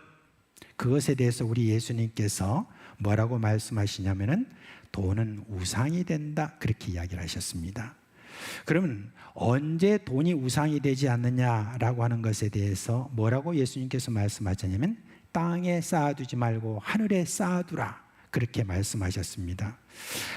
그것에 대해서 우리 예수님께서 뭐라고 말씀하시냐면은 돈은 우상이 된다 그렇게 이야기를 하셨습니다. 그러면 언제 돈이 우상이 되지 않느냐라고 하는 것에 대해서 뭐라고 예수님께서 말씀하셨냐면 땅에 쌓아두지 말고 하늘에 쌓아두라 그렇게 말씀하셨습니다.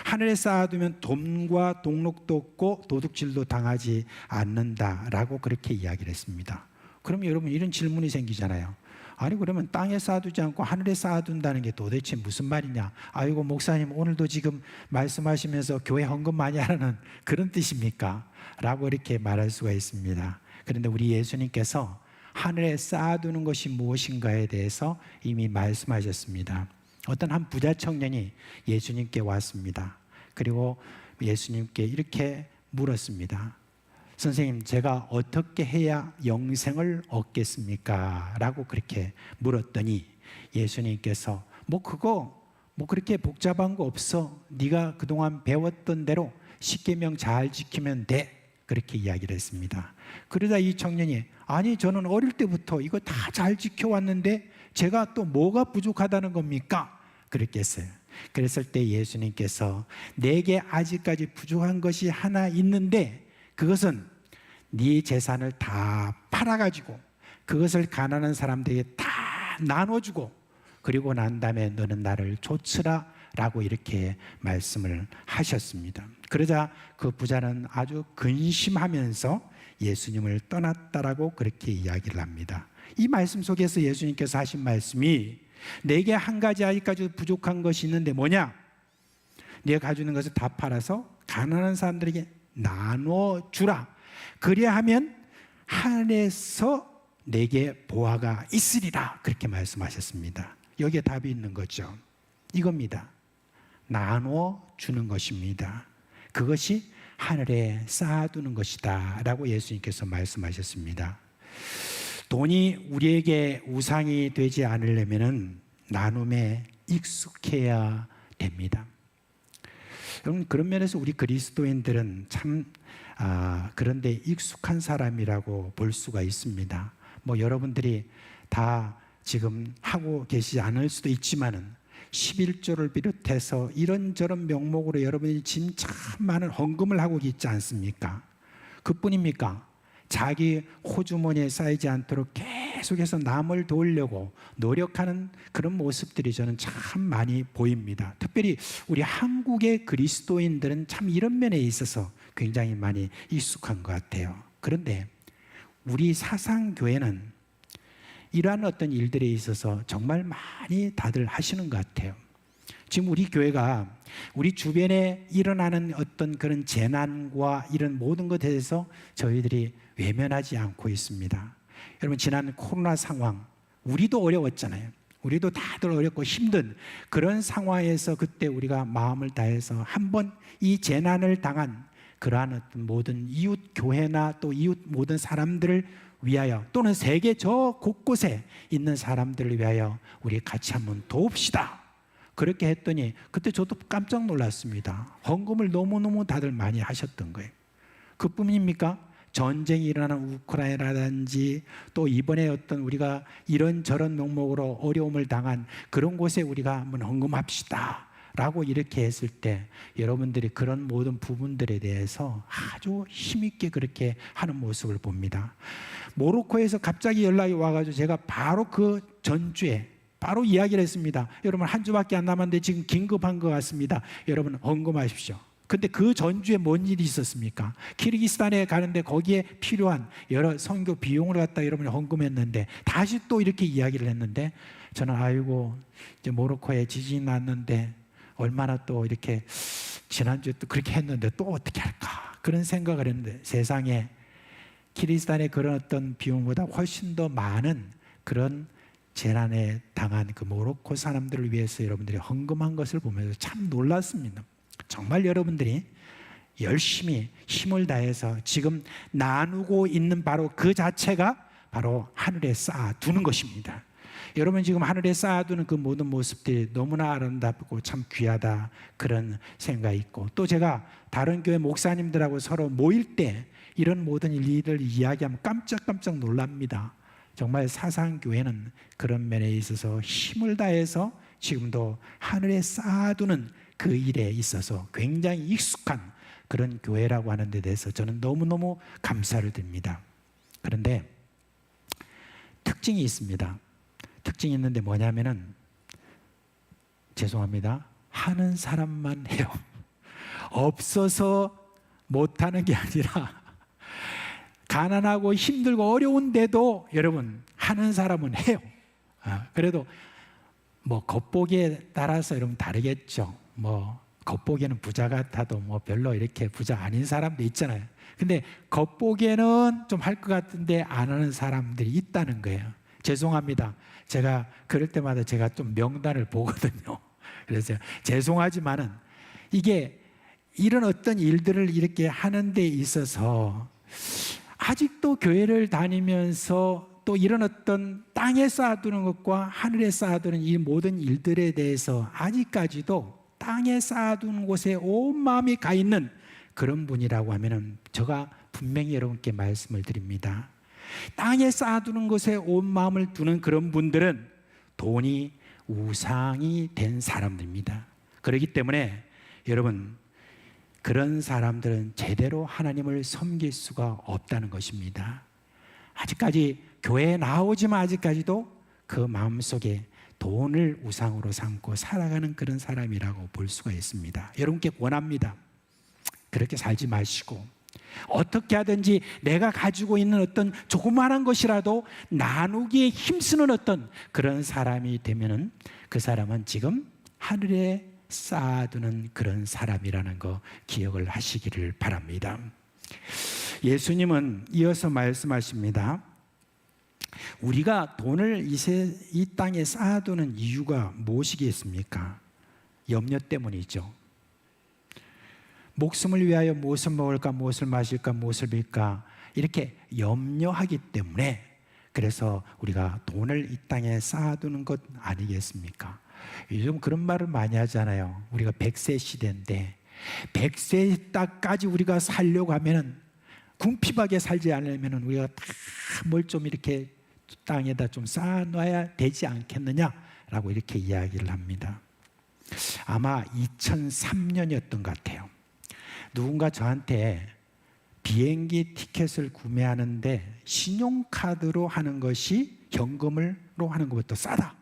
하늘에 쌓아두면 돈과 동록도 없고 도둑질도 당하지 않는다라고 그렇게 이야기를 했습니다. 그럼 여러분 이런 질문이 생기잖아요. 아니 그러면 땅에 쌓아두지 않고 하늘에 쌓아둔다는 게 도대체 무슨 말이냐? 아이고 목사님 오늘도 지금 말씀하시면서 교회 헌금 많이 하라는 그런 뜻입니까? 라고 이렇게 말할 수가 있습니다. 그런데 우리 예수님께서 하늘에 쌓아두는 것이 무엇인가에 대해서 이미 말씀하셨습니다. 어떤 한 부자 청년이 예수님께 왔습니다. 그리고 예수님께 이렇게 물었습니다. 선생님, 제가 어떻게 해야 영생을 얻겠습니까? 라고 그렇게 물었더니 예수님께서 그거 그렇게 복잡한 거 없어. 네가 그동안 배웠던 대로 십계명 잘 지키면 돼. 그렇게 이야기를 했습니다. 그러자 이 청년이 아니 저는 어릴 때부터 이거 다 잘 지켜왔는데 제가 또 뭐가 부족하다는 겁니까? 그렇게 했어요. 그랬을 때 예수님께서 내게 아직까지 부족한 것이 하나 있는데 그것은 네 재산을 다 팔아가지고 그것을 가난한 사람들에게 다 나눠주고 그리고 난 다음에 너는 나를 좇으라 라고 이렇게 말씀을 하셨습니다. 그러자 그 부자는 아주 근심하면서 예수님을 떠났다라고 그렇게 이야기를 합니다. 이 말씀 속에서 예수님께서 하신 말씀이 내게 한 가지 아직까지 부족한 것이 있는데 뭐냐? 네가 가지고 있는 것을 다 팔아서 가난한 사람들에게 나눠주라. 그리하면 하늘에서 내게 보화가 있으리라. 그렇게 말씀하셨습니다. 여기에 답이 있는 거죠. 이겁니다. 나눠주는 것입니다. 그것이 하늘에 쌓아두는 것이다 라고 예수님께서 말씀하셨습니다. 돈이 우리에게 우상이 되지 않으려면 나눔에 익숙해야 됩니다. 여러분, 그런 면에서 우리 그리스도인들은 참 그런데 익숙한 사람이라고 볼 수가 있습니다. 뭐 여러분들이 다 지금 하고 계시지 않을 수도 있지만은 11조를 비롯해서 이런저런 명목으로 여러분이 지금 참 많은 헌금을 하고 있지 않습니까? 그뿐입니까? 자기 호주머니에 쌓이지 않도록 계속해서 남을 도우려고 노력하는 그런 모습들이 저는 참 많이 보입니다. 특별히 우리 한국의 그리스도인들은 참 이런 면에 있어서 굉장히 많이 익숙한 것 같아요. 그런데 우리 사상교회는 이러한 어떤 일들에 있어서 정말 많이 다들 하시는 것 같아요. 지금 우리 교회가 우리 주변에 일어나는 어떤 그런 재난과 이런 모든 것에 대해서 저희들이 외면하지 않고 있습니다. 여러분, 지난 코로나 상황 우리도 어려웠잖아요. 우리도 다들 어렵고 힘든 그런 상황에서 그때 우리가 마음을 다해서 한번 이 재난을 당한 그러한 어떤 모든 이웃 교회나 또 이웃 모든 사람들을 위하여 또는 세계 저 곳곳에 있는 사람들을 위하여 우리 같이 한번 도웁시다. 그렇게 했더니 그때 저도 깜짝 놀랐습니다. 헌금을 너무너무 다들 많이 하셨던 거예요. 그뿐입니까? 전쟁이 일어나는 우크라이나라든지 또 이번에 어떤 우리가 이런저런 명목으로 어려움을 당한 그런 곳에 우리가 한번 헌금합시다 라고 이렇게 했을 때 여러분들이 그런 모든 부분들에 대해서 아주 힘있게 그렇게 하는 모습을 봅니다. 모로코에서 갑자기 연락이 와가지고 제가 바로 그 전주에 바로 이야기를 했습니다. 여러분, 한 주밖에 안 남았는데 지금 긴급한 것 같습니다. 여러분 헌금하십시오. 근데 그 전주에 뭔 일이 있었습니까? 키르기스탄에 가는데 거기에 필요한 여러 선교 비용을 갖다 여러분이 헌금했는데 다시 또 이렇게 이야기를 했는데 저는 아이고 이제 모로코에 지진이 났는데 얼마나 또 이렇게 지난주에 또 그렇게 했는데 또 어떻게 할까 그런 생각을 했는데 세상에 키르기스탄의 그런 어떤 비용보다 훨씬 더 많은 그런 재난에 당한 그 모로코 사람들을 위해서 여러분들이 헌금한 것을 보면서 참 놀랐습니다. 정말 여러분들이 열심히 힘을 다해서 지금 나누고 있는 바로 그 자체가 바로 하늘에 쌓아두는 것입니다. 여러분, 지금 하늘에 쌓아두는 그 모든 모습들이 너무나 아름답고 참 귀하다 그런 생각이 있고, 또 제가 다른 교회 목사님들하고 서로 모일 때 이런 모든 일들을 이야기하면 깜짝깜짝 놀랍니다. 정말 사상교회는 그런 면에 있어서 힘을 다해서 지금도 하늘에 쌓아두는 그 일에 있어서 굉장히 익숙한 그런 교회라고 하는 데 대해서 저는 너무너무 감사를 드립니다. 그런데 특징이 있습니다. 특징이 있는데 뭐냐면은 죄송합니다. 하는 사람만 해요. 없어서 못하는 게 아니라 가난하고 힘들고 어려운데도 여러분 하는 사람은 해요. 그래도 뭐 겉보기에 따라서 여러분 다르겠죠. 뭐 겉보기에는 부자 같아도 뭐 별로 이렇게 부자 아닌 사람도 있잖아요. 근데 겉보기에는 좀 할 것 같은데 안 하는 사람들이 있다는 거예요. 죄송합니다. 제가 그럴 때마다 제가 좀 명단을 보거든요. 그래서 죄송하지만은 이게 이런 어떤 일들을 이렇게 하는 데 있어서 아직도 교회를 다니면서 또 이런 어떤 땅에 쌓아두는 것과 하늘에 쌓아두는 이 모든 일들에 대해서 아직까지도 땅에 쌓아두는 곳에 온 마음이 가 있는 그런 분이라고 하면은 제가 분명히 여러분께 말씀을 드립니다. 땅에 쌓아두는 것에 온 마음을 두는 그런 분들은 돈이 우상이 된 사람들입니다. 그렇기 때문에 여러분 그런 사람들은 제대로 하나님을 섬길 수가 없다는 것입니다. 아직까지 교회에 나오지만 아직까지도 그 마음속에 돈을 우상으로 삼고 살아가는 그런 사람이라고 볼 수가 있습니다. 여러분께 권합니다. 그렇게 살지 마시고 어떻게 하든지 내가 가지고 있는 어떤 조그마한 것이라도 나누기에 힘쓰는 어떤 그런 사람이 되면은 그 사람은 지금 하늘에 쌓아두는 그런 사람이라는 거 기억을 하시기를 바랍니다. 예수님은 이어서 말씀하십니다. 우리가 돈을 이 땅에 쌓아두는 이유가 무엇이겠습니까? 염려 때문이죠. 목숨을 위하여 무엇을 먹을까, 무엇을 마실까, 무엇을 빌까 이렇게 염려하기 때문에 그래서 우리가 돈을 이 땅에 쌓아두는 것 아니겠습니까? 요즘 그런 말을 많이 하잖아요. 우리가 100세 시대인데 100세 때까지 우리가 살려고 하면은 궁핍하게 살지 않으면 우리가 다 뭘 좀 이렇게 땅에다 좀 쌓아놔야 되지 않겠느냐라고 이렇게 이야기를 합니다. 아마 2003년이었던 것 같아요. 누군가 저한테 비행기 티켓을 구매하는데 신용카드로 하는 것이 현금으로 하는 것보다 싸다,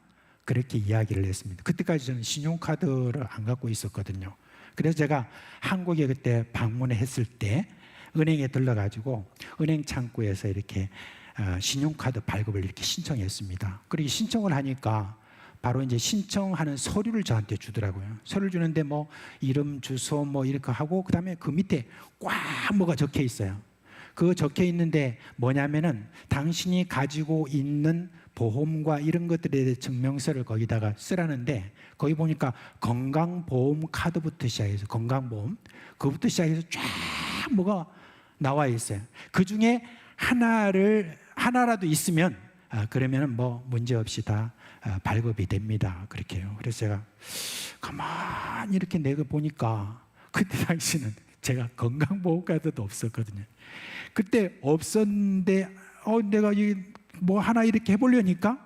그렇게 이야기를 했습니다. 그때까지 저는 신용카드를 안 갖고 있었거든요. 그래서 제가 한국에 그때 방문했을 때 은행에 들러가지고 은행 창구에서 이렇게 신용카드 발급을 이렇게 신청했습니다. 그리고 신청을 하니까 바로 이제 신청하는 서류를 저한테 주더라고요. 서류를 주는데 뭐 이름, 주소 뭐 이렇게 하고 그다음에 그 밑에 꽉 뭐가 적혀 있어요. 그 적혀 있는데 뭐냐면은 당신이 가지고 있는 보험과 이런 것들에 대해 증명서를 거기다가 쓰라는데 거기 보니까 건강보험 카드부터 시작해서 건강보험 그부터 시작해서 쫙 뭐가 나와 있어요. 그 중에 하나라도 있으면 그러면은 뭐 문제 없이 다 발급이 됩니다. 그렇게요. 그래서 제가 가만히 이렇게 내가 보니까 그때 당시는 제가 건강보험카드도 없었거든요. 그때 없었는데 내가 뭐 하나 이렇게 해보려니까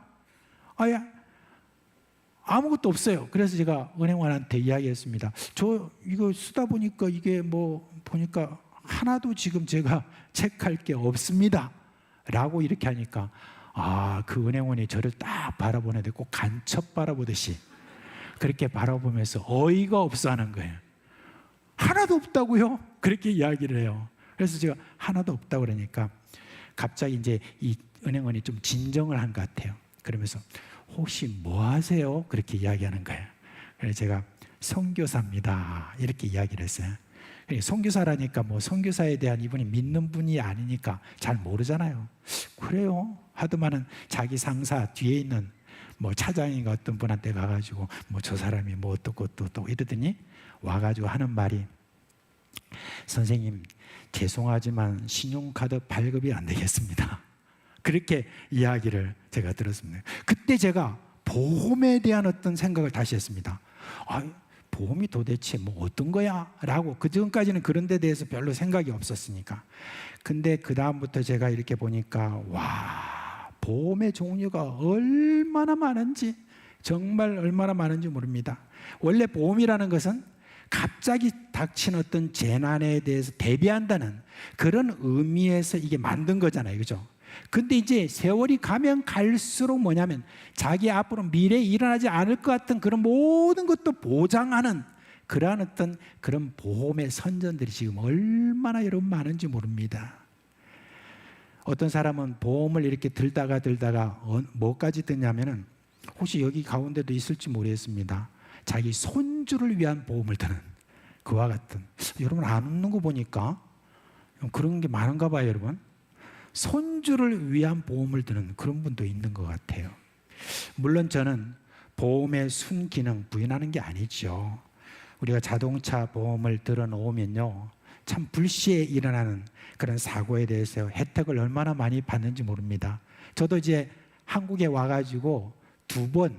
아무것도 없어요. 그래서 제가 은행원한테 이야기했습니다. 저 이거 쓰다 보니까 이게 뭐 보니까 하나도 지금 제가 체크할 게 없습니다 라고 이렇게 하니까 그 은행원이 저를 딱 바라보는데 꼭 간첩 바라보듯이 그렇게 바라보면서 어이가 없어 하는 거예요. 하나도 없다고요? 그렇게 이야기를 해요. 그래서 제가 하나도 없다고 그러니까 갑자기 이제 이 은행원이 좀 진정을 한 것 같아요. 그러면서 혹시 뭐 하세요? 그렇게 이야기하는 거예요. 그래서 제가 선교사입니다 이렇게 이야기를 했어요. 선교사라니까 뭐 선교사에 대한 이분이 믿는 분이 아니니까 잘 모르잖아요. 그래요? 하더만은 자기 상사 뒤에 있는 뭐 차장인가 어떤 분한테 가가지고 뭐 저 사람이 뭐 어떻고 또 이러더니 와가지고 하는 말이 선생님 죄송하지만 신용카드 발급이 안 되겠습니다. 그렇게 이야기를 제가 들었습니다. 그때 제가 보험에 대한 어떤 생각을 다시 했습니다. 보험이 도대체 뭐 어떤 거야? 라고 그 전까지는 그런 데 대해서 별로 생각이 없었으니까. 근데 그 다음부터 제가 이렇게 보니까 보험의 종류가 얼마나 많은지 정말 얼마나 많은지 모릅니다. 원래 보험이라는 것은 갑자기 닥친 어떤 재난에 대해서 대비한다는 그런 의미에서 이게 만든 거잖아요. 그죠? 근데 이제 세월이 가면 갈수록 뭐냐면 자기 앞으로 미래에 일어나지 않을 것 같은 그런 모든 것도 보장하는 그러한 어떤 그런 보험의 선전들이 지금 얼마나 여러분 많은지 모릅니다. 어떤 사람은 보험을 이렇게 들다가 뭐까지 듣냐면은 혹시 여기 가운데도 있을지 모르겠습니다. 자기 손주를 위한 보험을 드는 그와 같은, 여러분 안 웃는 거 보니까 그런 게 많은가 봐요. 여러분 손주를 위한 보험을 드는 그런 분도 있는 것 같아요. 물론 저는 보험의 순기능 부인하는 게 아니죠. 우리가 자동차 보험을 들어놓으면요 참 불시에 일어나는 그런 사고에 대해서 혜택을 얼마나 많이 받는지 모릅니다. 저도 이제 한국에 와가지고 2번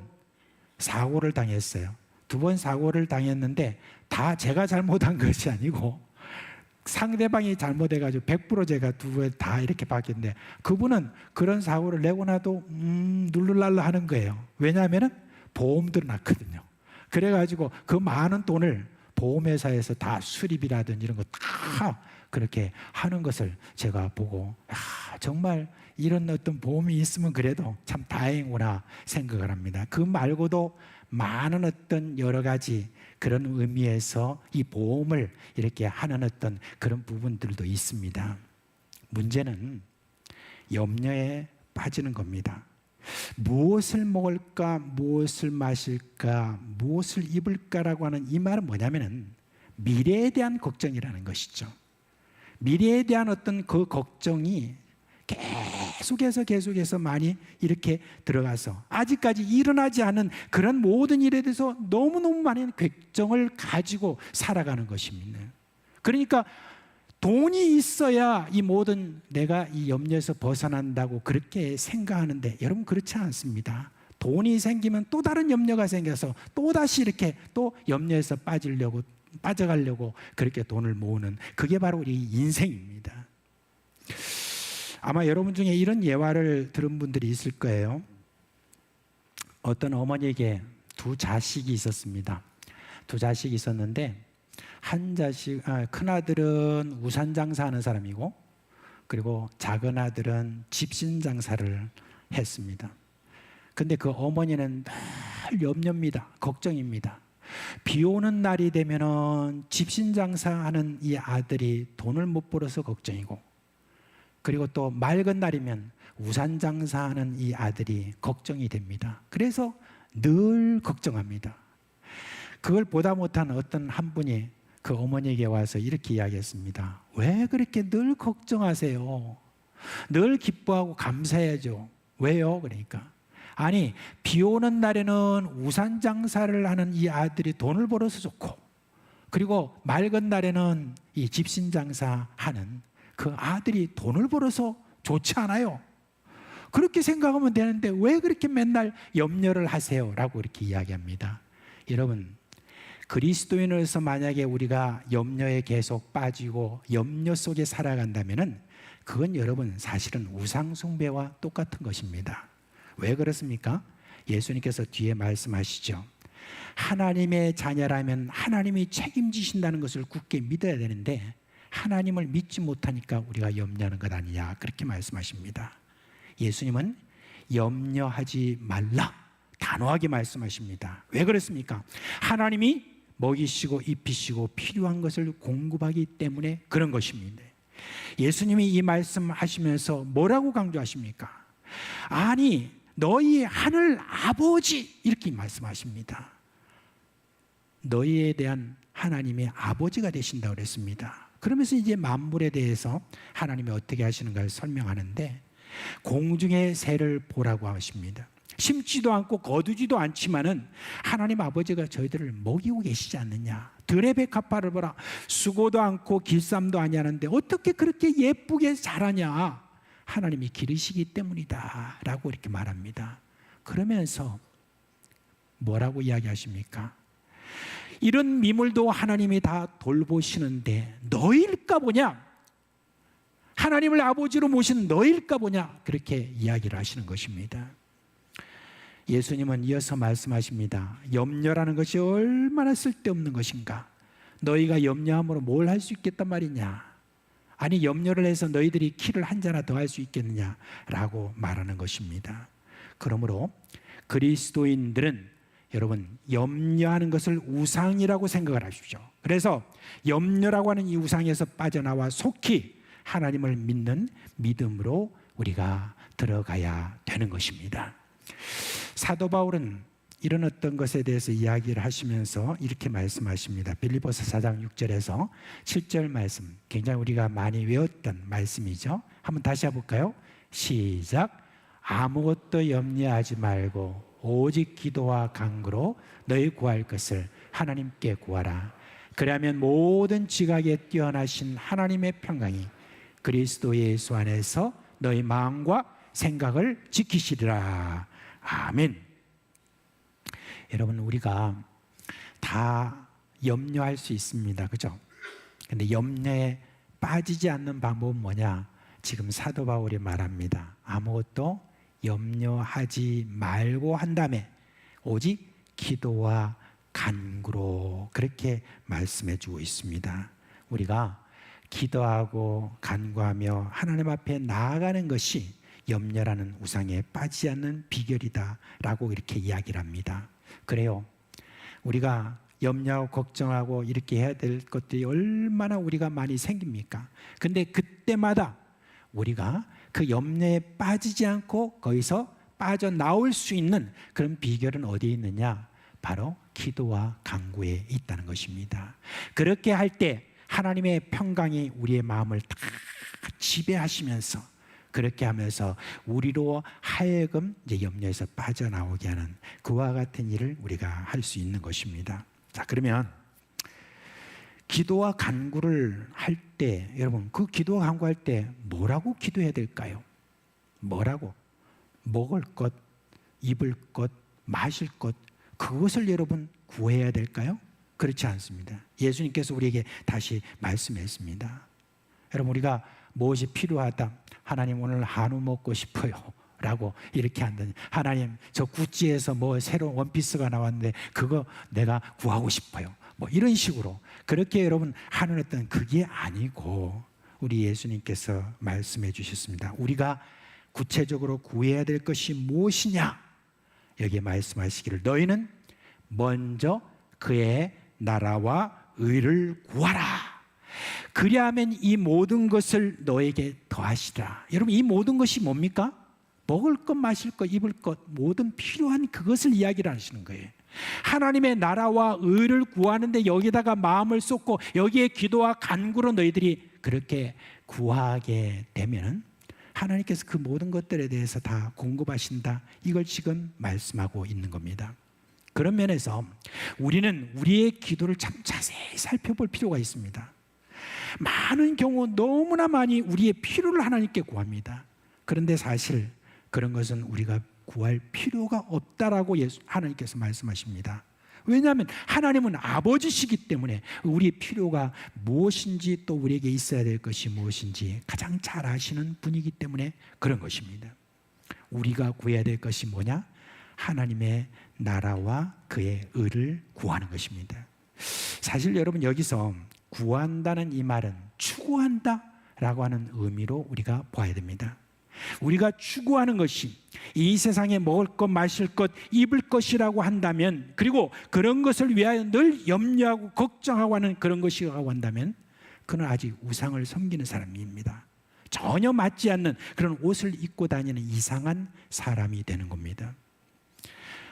사고를 당했어요. 2번 사고를 당했는데 다 제가 잘못한 것이 아니고 상대방이 잘못해가지고 100% 제가 2번 다 이렇게 받겠는데 그분은 그런 사고를 내고 나도 룰루랄라 하는 거예요. 왜냐하면 보험 들어놨거든요. 그래가지고 그 많은 돈을 보험회사에서 다 수리비라든지 이런 거 다 그렇게 하는 것을 제가 보고 정말 이런 어떤 보험이 있으면 그래도 참 다행이구나 생각을 합니다. 그 말고도 많은 어떤 여러 가지 그런 의미에서 이 보험을 이렇게 하는 어떤 그런 부분들도 있습니다. 문제는 염려에 빠지는 겁니다. 무엇을 먹을까, 무엇을 마실까, 무엇을 입을까라고 하는 이 말은 뭐냐면은 미래에 대한 걱정이라는 것이죠. 미래에 대한 어떤 그 걱정이 계속해서 많이 이렇게 들어가서 아직까지 일어나지 않은 그런 모든 일에 대해서 너무너무 많은 걱정을 가지고 살아가는 것입니다. 그러니까 돈이 있어야 이 모든 내가 이 염려에서 벗어난다고 그렇게 생각하는데 여러분 그렇지 않습니다. 돈이 생기면 또 다른 염려가 생겨서 또다시 이렇게 또 염려에서 빠져가려고 그렇게 돈을 모으는 그게 바로 우리 인생입니다. 아마 여러분 중에 이런 예화를 들은 분들이 있을 거예요. 어떤 어머니에게 두 자식이 있었습니다. 두 자식이 있었는데 큰 아들은 우산 장사하는 사람이고 그리고 작은 아들은 집신 장사를 했습니다. 근데 그 어머니는 늘 염려입니다. 걱정입니다. 비 오는 날이 되면은 집신 장사하는 이 아들이 돈을 못 벌어서 걱정이고 그리고 또 맑은 날이면 우산 장사하는 이 아들이 걱정이 됩니다. 그래서 늘 걱정합니다. 그걸 보다 못한 어떤 한 분이 그 어머니에게 와서 이렇게 이야기했습니다. 왜 그렇게 늘 걱정하세요? 늘 기뻐하고 감사해야죠. 왜요? 그러니까 아니 비 오는 날에는 우산 장사를 하는 이 아들이 돈을 벌어서 좋고 그리고 맑은 날에는 이 집신 장사하는 그 아들이 돈을 벌어서 좋지 않아요? 그렇게 생각하면 되는데 왜 그렇게 맨날 염려를 하세요? 라고 이렇게 이야기합니다. 여러분 그리스도인으로서 만약에 우리가 염려에 계속 빠지고 염려 속에 살아간다면은 그건 여러분 사실은 우상숭배와 똑같은 것입니다. 왜 그렇습니까? 예수님께서 뒤에 말씀하시죠. 하나님의 자녀라면 하나님이 책임지신다는 것을 굳게 믿어야 되는데 하나님을 믿지 못하니까 우리가 염려하는 것 아니냐 그렇게 말씀하십니다. 예수님은 염려하지 말라 단호하게 말씀하십니다. 왜 그렇습니까? 하나님이 먹이시고 입히시고 필요한 것을 공급하기 때문에 그런 것입니다. 예수님이 이 말씀하시면서 뭐라고 강조하십니까? 아니 너희 하늘 아버지 이렇게 말씀하십니다. 너희에 대한 하나님의 아버지가 되신다고 그랬습니다. 그러면서 이제 만물에 대해서 하나님이 어떻게 하시는가를 설명하는데 공중의 새를 보라고 하십니다. 심지도 않고 거두지도 않지만은 하나님 아버지가 저희들을 먹이고 계시지 않느냐. 들의 백합화를 보라. 수고도 않고 길쌈도 아니하는데 어떻게 그렇게 예쁘게 자라냐. 하나님이 기르시기 때문이다 라고 이렇게 말합니다. 그러면서 뭐라고 이야기하십니까? 이런 미물도 하나님이 다 돌보시는데 너일까 보냐? 하나님을 아버지로 모신 너일까 보냐? 그렇게 이야기를 하시는 것입니다. 예수님은 이어서 말씀하십니다. 염려라는 것이 얼마나 쓸데없는 것인가? 너희가 염려함으로 뭘 할 수 있겠단 말이냐? 아니 염려를 해서 너희들이 키를 한 자나 더 할 수 있겠느냐? 라고 말하는 것입니다. 그러므로 그리스도인들은 여러분 염려하는 것을 우상이라고 생각을 하십시오. 그래서 염려라고 하는 이 우상에서 빠져나와 속히 하나님을 믿는 믿음으로 우리가 들어가야 되는 것입니다. 사도 바울은 이런 어떤 것에 대해서 이야기를 하시면서 이렇게 말씀하십니다. 빌립보서 4장 6절에서 7절 말씀, 굉장히 우리가 많이 외웠던 말씀이죠. 한번 다시 해볼까요? 시작. 아무것도 염려하지 말고 오직 기도와 간구로 너희 구할 것을 하나님께 구하라. 그러면 모든 지각에 뛰어나신 하나님의 평강이 그리스도 예수 안에서 너희 마음과 생각을 지키시리라. 아멘. 여러분 우리가 다 염려할 수 있습니다. 그죠? 근데 염려에 빠지지 않는 방법은 뭐냐? 지금 사도 바울이 말합니다. 아무것도 염려하지 말고 한 다음에 오직 기도와 간구로 그렇게 말씀해 주고 있습니다. 우리가 기도하고 간구하며 하나님 앞에 나아가는 것이 염려라는 우상에 빠지지 않는 비결이다라고 이렇게 이야기를 합니다. 그래요. 우리가 염려하고 걱정하고 이렇게 해야 될 것들이 얼마나 우리가 많이 생깁니까? 근데 그때마다 우리가 그 염려에 빠지지 않고 거기서 빠져나올 수 있는 그런 비결은 어디에 있느냐? 바로 기도와 간구에 있다는 것입니다. 그렇게 할 때 하나님의 평강이 우리의 마음을 다 지배하시면서 그렇게 하면서 우리로 하여금 이제 염려에서 빠져나오게 하는 그와 같은 일을 우리가 할 수 있는 것입니다. 자, 그러면 기도와 간구를 할 때 여러분 그 기도와 간구할 때 뭐라고 기도해야 될까요? 뭐라고? 먹을 것, 입을 것, 마실 것 그것을 여러분 구해야 될까요? 그렇지 않습니다. 예수님께서 우리에게 다시 말씀했습니다. 여러분 우리가 무엇이 필요하다? 하나님 오늘 한우 먹고 싶어요 라고 이렇게 한다니 하나님 저 구찌에서 뭐 새로운 원피스가 나왔는데 그거 내가 구하고 싶어요 뭐 이런 식으로 그렇게 여러분 하는 어떤 그게 아니고 우리 예수님께서 말씀해 주셨습니다. 우리가 구체적으로 구해야 될 것이 무엇이냐 여기에 말씀하시기를 너희는 먼저 그의 나라와 의를 구하라 그리하면 이 모든 것을 너에게 더하시라. 여러분 이 모든 것이 뭡니까? 먹을 것, 마실 것, 입을 것 모든 필요한 그것을 이야기를 하시는 거예요. 하나님의 나라와 의를 구하는데 여기다가 마음을 쏟고 여기에 기도와 간구로 너희들이 그렇게 구하게 되면은 하나님께서 그 모든 것들에 대해서 다 공급하신다. 이걸 지금 말씀하고 있는 겁니다. 그런 면에서 우리는 우리의 기도를 참 자세히 살펴볼 필요가 있습니다. 많은 경우 너무나 많이 우리의 필요를 하나님께 구합니다. 그런데 사실 그런 것은 우리가 구할 필요가 없다라고 하나님께서 말씀하십니다. 왜냐하면 하나님은 아버지시기 때문에 우리의 필요가 무엇인지 또 우리에게 있어야 될 것이 무엇인지 가장 잘 아시는 분이기 때문에 그런 것입니다. 우리가 구해야 될 것이 뭐냐? 하나님의 나라와 그의 의를 구하는 것입니다. 사실 여러분 여기서 구한다는 이 말은 추구한다라고 하는 의미로 우리가 봐야 됩니다. 우리가 추구하는 것이 이 세상에 먹을 것, 마실 것, 입을 것이라고 한다면 그리고 그런 것을 위하여 늘 염려하고 걱정하고 하는 그런 것이라고 한다면 그는 아직 우상을 섬기는 사람입니다. 전혀 맞지 않는 그런 옷을 입고 다니는 이상한 사람이 되는 겁니다.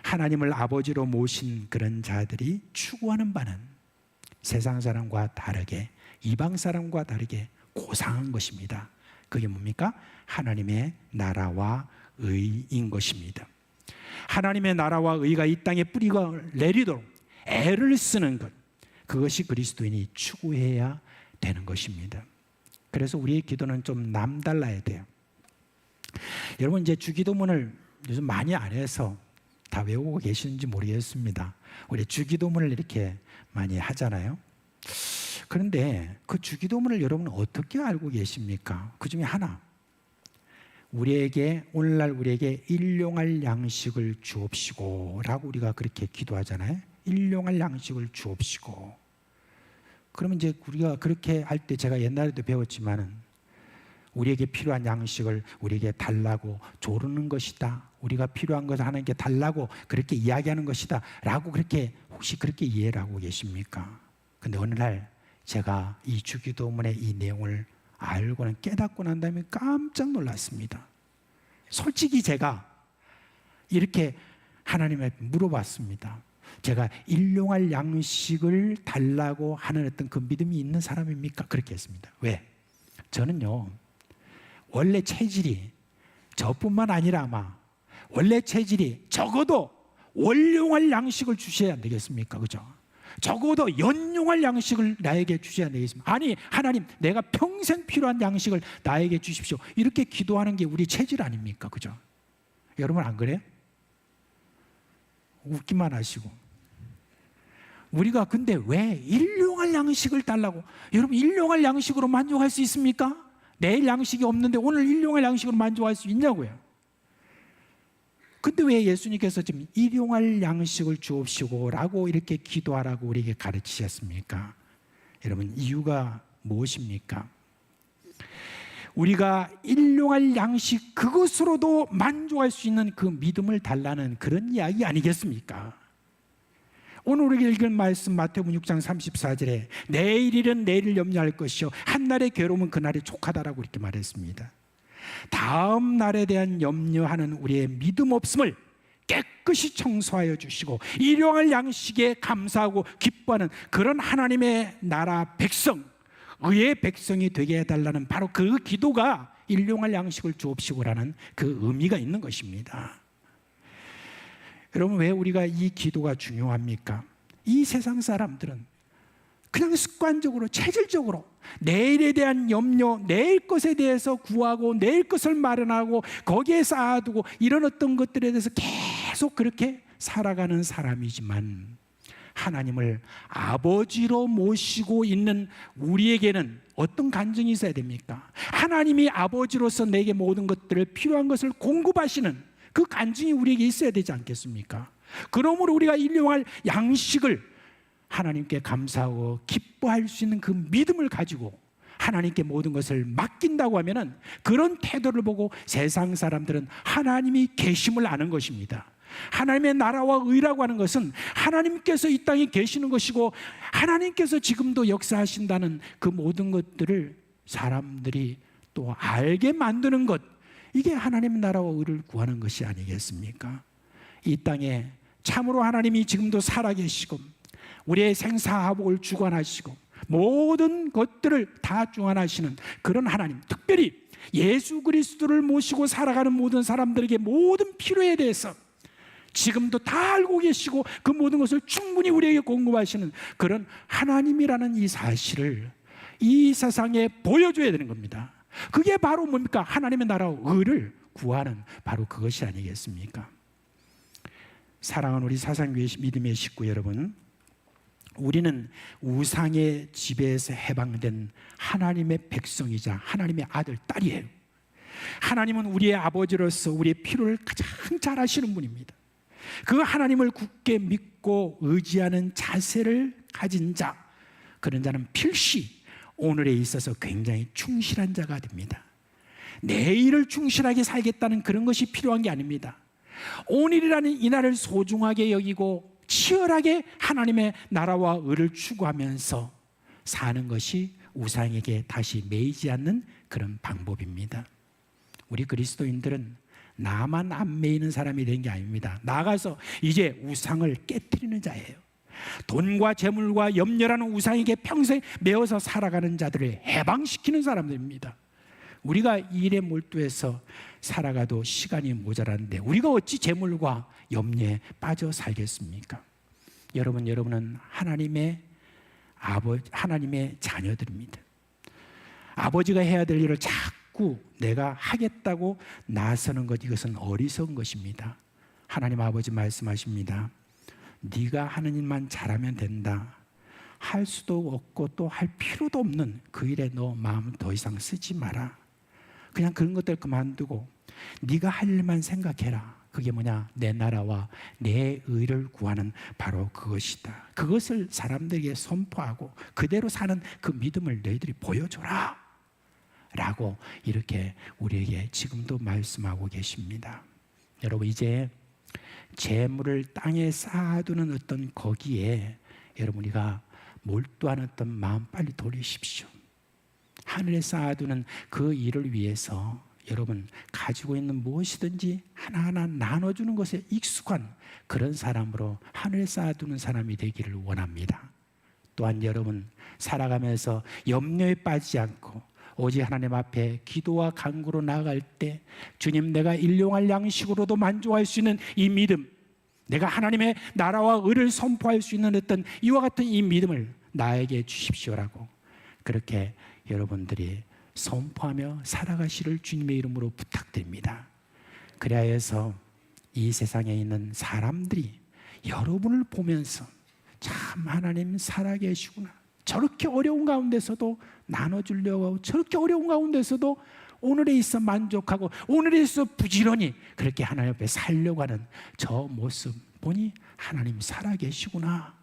하나님을 아버지로 모신 그런 자들이 추구하는 바는 세상 사람과 다르게 이방 사람과 다르게 고상한 것입니다. 그게 뭡니까? 하나님의 나라와 의인 것입니다. 하나님의 나라와 의가 이 땅에 뿌리가 내리도록 애를 쓰는 것 그것이 그리스도인이 추구해야 되는 것입니다. 그래서 우리의 기도는 좀 남달라야 돼요. 여러분 이제 주기도문을 요즘 많이 안 해서 다 외우고 계시는지 모르겠습니다. 우리 주기도문을 이렇게 많이 하잖아요. 그런데 그 주기도문을 여러분은 어떻게 알고 계십니까? 그 중에 하나 우리에게 오늘날 우리에게 일용할 양식을 주옵시고 라고 우리가 그렇게 기도하잖아요. 일용할 양식을 주옵시고 그러면 이제 우리가 그렇게 할 때 제가 옛날에도 배웠지만은 우리에게 필요한 양식을 우리에게 달라고 조르는 것이다. 우리가 필요한 것을 하나님께 달라고 그렇게 이야기하는 것이다 라고 그렇게 혹시 그렇게 이해를 하고 계십니까? 근데 어느 날 제가 이 주기도문의 이 내용을 알고는 깨닫고 난 다음에 깜짝 놀랐습니다. 솔직히 제가 이렇게 하나님께 물어봤습니다. 제가 일용할 양식을 달라고 하는 어떤 그 믿음이 있는 사람입니까? 그렇게 했습니다. 왜? 저는요 원래 체질이 저뿐만 아니라 아마 원래 체질이 적어도 월용할 양식을 주셔야 안 되겠습니까? 그죠? 적어도 연용할 양식을 나에게 주셔야 되겠습니까? 아니 하나님 내가 평생 필요한 양식을 나에게 주십시오. 이렇게 기도하는 게 우리 체질 아닙니까? 그죠? 여러분 안 그래요? 웃기만 하시고 우리가 근데 왜 일용할 양식을 달라고 여러분 일용할 양식으로 만족할 수 있습니까? 내일 양식이 없는데 오늘 일용할 양식으로 만족할 수 있냐고요. 근데 왜 예수님께서 지금 일용할 양식을 주옵시고라고 이렇게 기도하라고 우리에게 가르치셨습니까? 여러분, 이유가 무엇입니까? 우리가 일용할 양식 그것으로도 만족할 수 있는 그 믿음을 달라는 그런 이야기 아니겠습니까? 오늘 우리가 읽은 말씀 마태복음 6장 34절에 내일 일은 내일을 염려할 것이요 한날의 괴로움은 그날이 족하다라고 이렇게 말했습니다. 다음 날에 대한 염려하는 우리의 믿음 없음을 깨끗이 청소하여 주시고 일용할 양식에 감사하고 기뻐하는 그런 하나님의 나라 백성, 의의 백성이 되게 해달라는 바로 그 기도가 일용할 양식을 주옵시고라는 그 의미가 있는 것입니다. 여러분, 왜 우리가 이 기도가 중요합니까? 이 세상 사람들은 그냥 습관적으로 체질적으로 내일에 대한 염려, 내일 것에 대해서 구하고 내일 것을 마련하고 거기에 쌓아두고 이런 어떤 것들에 대해서 계속 그렇게 살아가는 사람이지만 하나님을 아버지로 모시고 있는 우리에게는 어떤 간증이 있어야 됩니까? 하나님이 아버지로서 내게 모든 것들을 필요한 것을 공급하시는 그 간증이 우리에게 있어야 되지 않겠습니까? 그러므로 우리가 일용할 양식을 하나님께 감사하고 기뻐할 수 있는 그 믿음을 가지고 하나님께 모든 것을 맡긴다고 하면은 그런 태도를 보고 세상 사람들은 하나님이 계심을 아는 것입니다. 하나님의 나라와 의라고 하는 것은 하나님께서 이 땅에 계시는 것이고 하나님께서 지금도 역사하신다는 그 모든 것들을 사람들이 또 알게 만드는 것, 이게 하나님의 나라와 의를 구하는 것이 아니겠습니까? 이 땅에 참으로 하나님이 지금도 살아계시고 우리의 생사화복을 주관하시고 모든 것들을 다 주관하시는 그런 하나님, 특별히 예수 그리스도를 모시고 살아가는 모든 사람들에게 모든 필요에 대해서 지금도 다 알고 계시고 그 모든 것을 충분히 우리에게 공급하시는 그런 하나님이라는 이 사실을 이 세상에 보여줘야 되는 겁니다. 그게 바로 뭡니까? 하나님의 나라와 의를 구하는 바로 그것이 아니겠습니까? 사랑하는 우리 사상교회 믿음의 식구 여러분, 우리는 우상의 지배에서 해방된 하나님의 백성이자 하나님의 아들, 딸이에요. 하나님은 우리의 아버지로서 우리의 필요를 가장 잘 아시는 분입니다. 그 하나님을 굳게 믿고 의지하는 자세를 가진 자, 그런 자는 필시 오늘에 있어서 굉장히 충실한 자가 됩니다. 내일을 충실하게 살겠다는 그런 것이 필요한 게 아닙니다. 오늘이라는 이날을 소중하게 여기고 치열하게 하나님의 나라와 의를 추구하면서 사는 것이 우상에게 다시 매이지 않는 그런 방법입니다. 우리 그리스도인들은 나만 안 매이는 사람이 된 게 아닙니다. 나아가서 이제 우상을 깨뜨리는 자예요. 돈과 재물과 염려라는 우상에게 평생 매어서 살아가는 자들을 해방시키는 사람들입니다. 우리가 일에 몰두해서 살아가도 시간이 모자란데 우리가 어찌 재물과 염려에 빠져 살겠습니까? 여러분은 하나님의 자녀들입니다. 아버지가 해야 될 일을 자꾸 내가 하겠다고 나서는 것, 이것은 어리석은 것입니다. 하나님 아버지 말씀하십니다. 네가 하는 일만 잘하면 된다. 할 수도 없고 또 할 필요도 없는 그 일에 너 마음 더 이상 쓰지 마라. 그냥 그런 것들 그만두고 네가 할 일만 생각해라. 그게 뭐냐? 내 나라와 내 의를 구하는 바로 그것이다. 그것을 사람들에게 선포하고 그대로 사는 그 믿음을 너희들이 보여줘라 라고 이렇게 우리에게 지금도 말씀하고 계십니다. 여러분, 이제 재물을 땅에 쌓아두는 어떤 거기에 여러분 우리가 몰두하는 어떤 마음 빨리 돌리십시오. 하늘에 쌓아두는 그 일을 위해서 여러분 가지고 있는 무엇이든지 하나하나 나눠주는 것에 익숙한 그런 사람으로 하늘에 쌓아두는 사람이 되기를 원합니다. 또한 여러분 살아가면서 염려에 빠지지 않고 오직 하나님 앞에 기도와 간구로 나아갈 때 주님, 내가 일용할 양식으로도 만족할 수 있는 이 믿음, 내가 하나님의 나라와 의를 선포할 수 있는 어떤 이와 같은 이 믿음을 나에게 주십시오라고 그렇게 여러분들이 선포하며 살아가시를 주님의 이름으로 부탁드립니다. 그래야 해서 이 세상에 있는 사람들이 여러분을 보면서 참 하나님 살아계시구나, 저렇게 어려운 가운데서도 나눠주려고 하고 저렇게 어려운 가운데서도 오늘에 있어 만족하고 오늘에 있어 부지런히 그렇게 하나님 앞에 살려고 하는 저 모습 보니 하나님 살아계시구나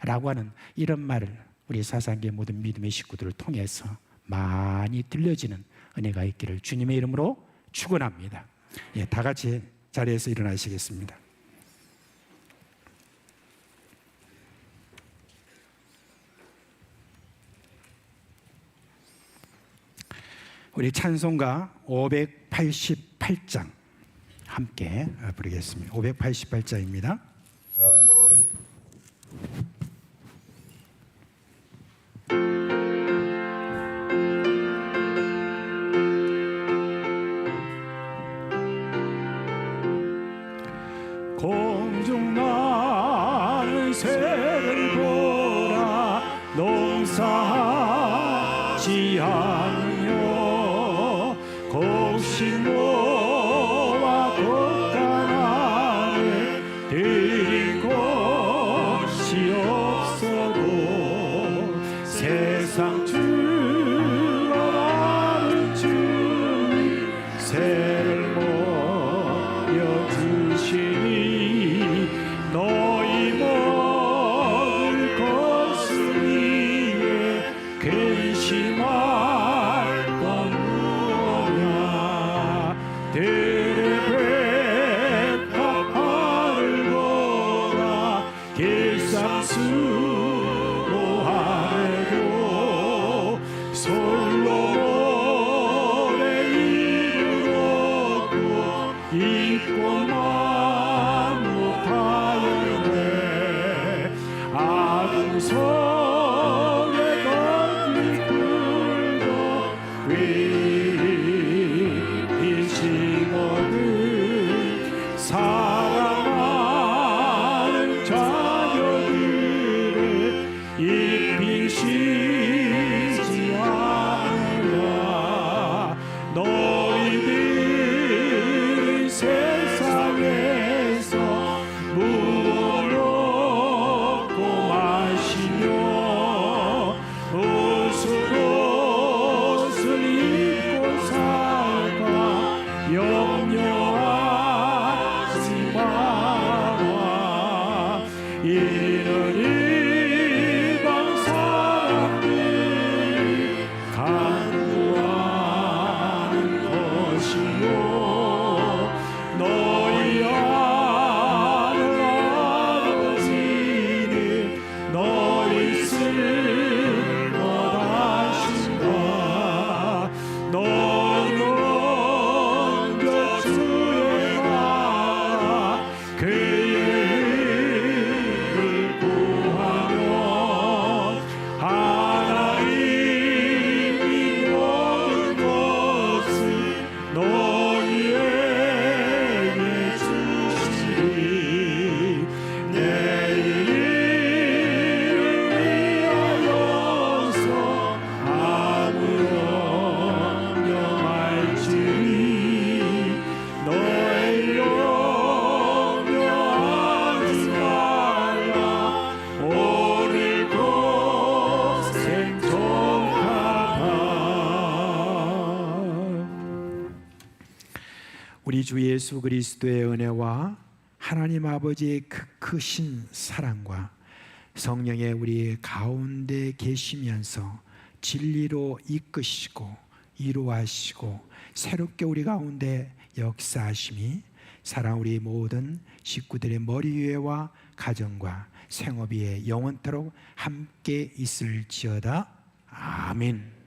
라고 하는 이런 말을 우리 사상계 모든 믿음의 식구들을 통해서 많이 들려지는 은혜가 있기를 주님의 이름으로 축원합니다. 예, 다 같이 자리에서 일어나시겠습니다. 우리 찬송가 588장 함께 부르겠습니다. 588장입니다. 공중 나는 새를 보라 농사하지 않으며 곡식모와 곡간을 드린 곳이 없어도 세상 주어라는 주님 새를 모여 주시니 너희 먹을 것을 위해 근심할 건 무엇냐 들의 백합화를 보라 길상수고하래도 솔로몬의 이루었고 있고만 못하였네 아궁성에 던진 불도 위히 식어든 사랑하는 자녀들을 입히시지 않으라 너희들 세상에서 무엇 먹고 마시며 무슨 옷을 입고 살까 염려하지 마라 이는 이방 사람들이 간구하는 것이요 너희 하늘 아버지는 너희 쓸 것 아신다 너희 먼저 주의 나라 그의 의를 구하면 하나님이 모든 것을 너희에게 주시리 내일 위하여서 아무런 염려할지니 너희 염려하지 말라 오늘 고생 정하다 우리 주 예수 그리스도의 은혜와 하나님 아버지의 그 크신 사랑과 성령의 우리 가운데 계시면서 진리로 이끄시고 이루하시고 새롭게 우리 가운데 역사하심이 사랑 우리 모든 식구들의 머리 위에와 가정과 생업 위에 영원토록 함께 있을지어다. 아멘.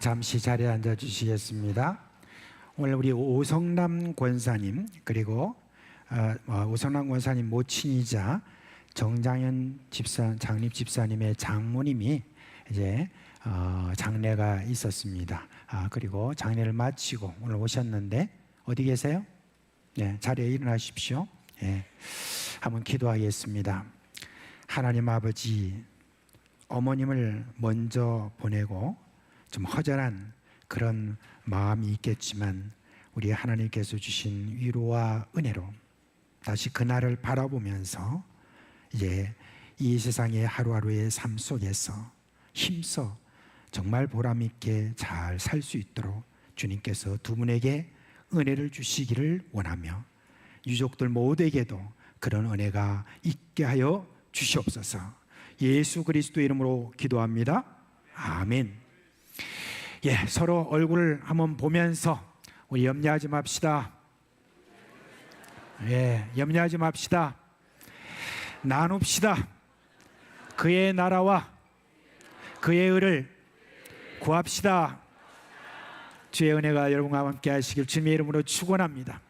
잠시 자리에 앉아 주시겠습니다. 오늘 우리 오성남 권사님 그리고 오성남 권사님 모친이자 정장현 집사 장립 집사님의 장모님이 이제 장례가 있었습니다. 그리고 장례를 마치고 오늘 오셨는데 어디 계세요? 네, 자리에 일어나십시오. 네, 한번 기도하겠습니다. 하나님 아버지, 어머님을 먼저 보내고 좀 허전한 그런 마음이 있겠지만 우리 하나님께서 주신 위로와 은혜로 다시 그날을 바라보면서 이제 이 세상의 하루하루의 삶 속에서 힘써 정말 보람 있게 잘 살 수 있도록 주님께서 두 분에게 은혜를 주시기를 원하며 유족들 모두에게도 그런 은혜가 있게 하여 주시옵소서. 예수 그리스도 이름으로 기도합니다. 아멘. 예, 서로 얼굴을 한번 보면서 우리 염려하지 맙시다. 예, 염려하지 맙시다. 나눕시다. 그의 나라와 그의 의를 구합시다. 주의 은혜가 여러분과 함께 하시길 주님의 이름으로 축원합니다.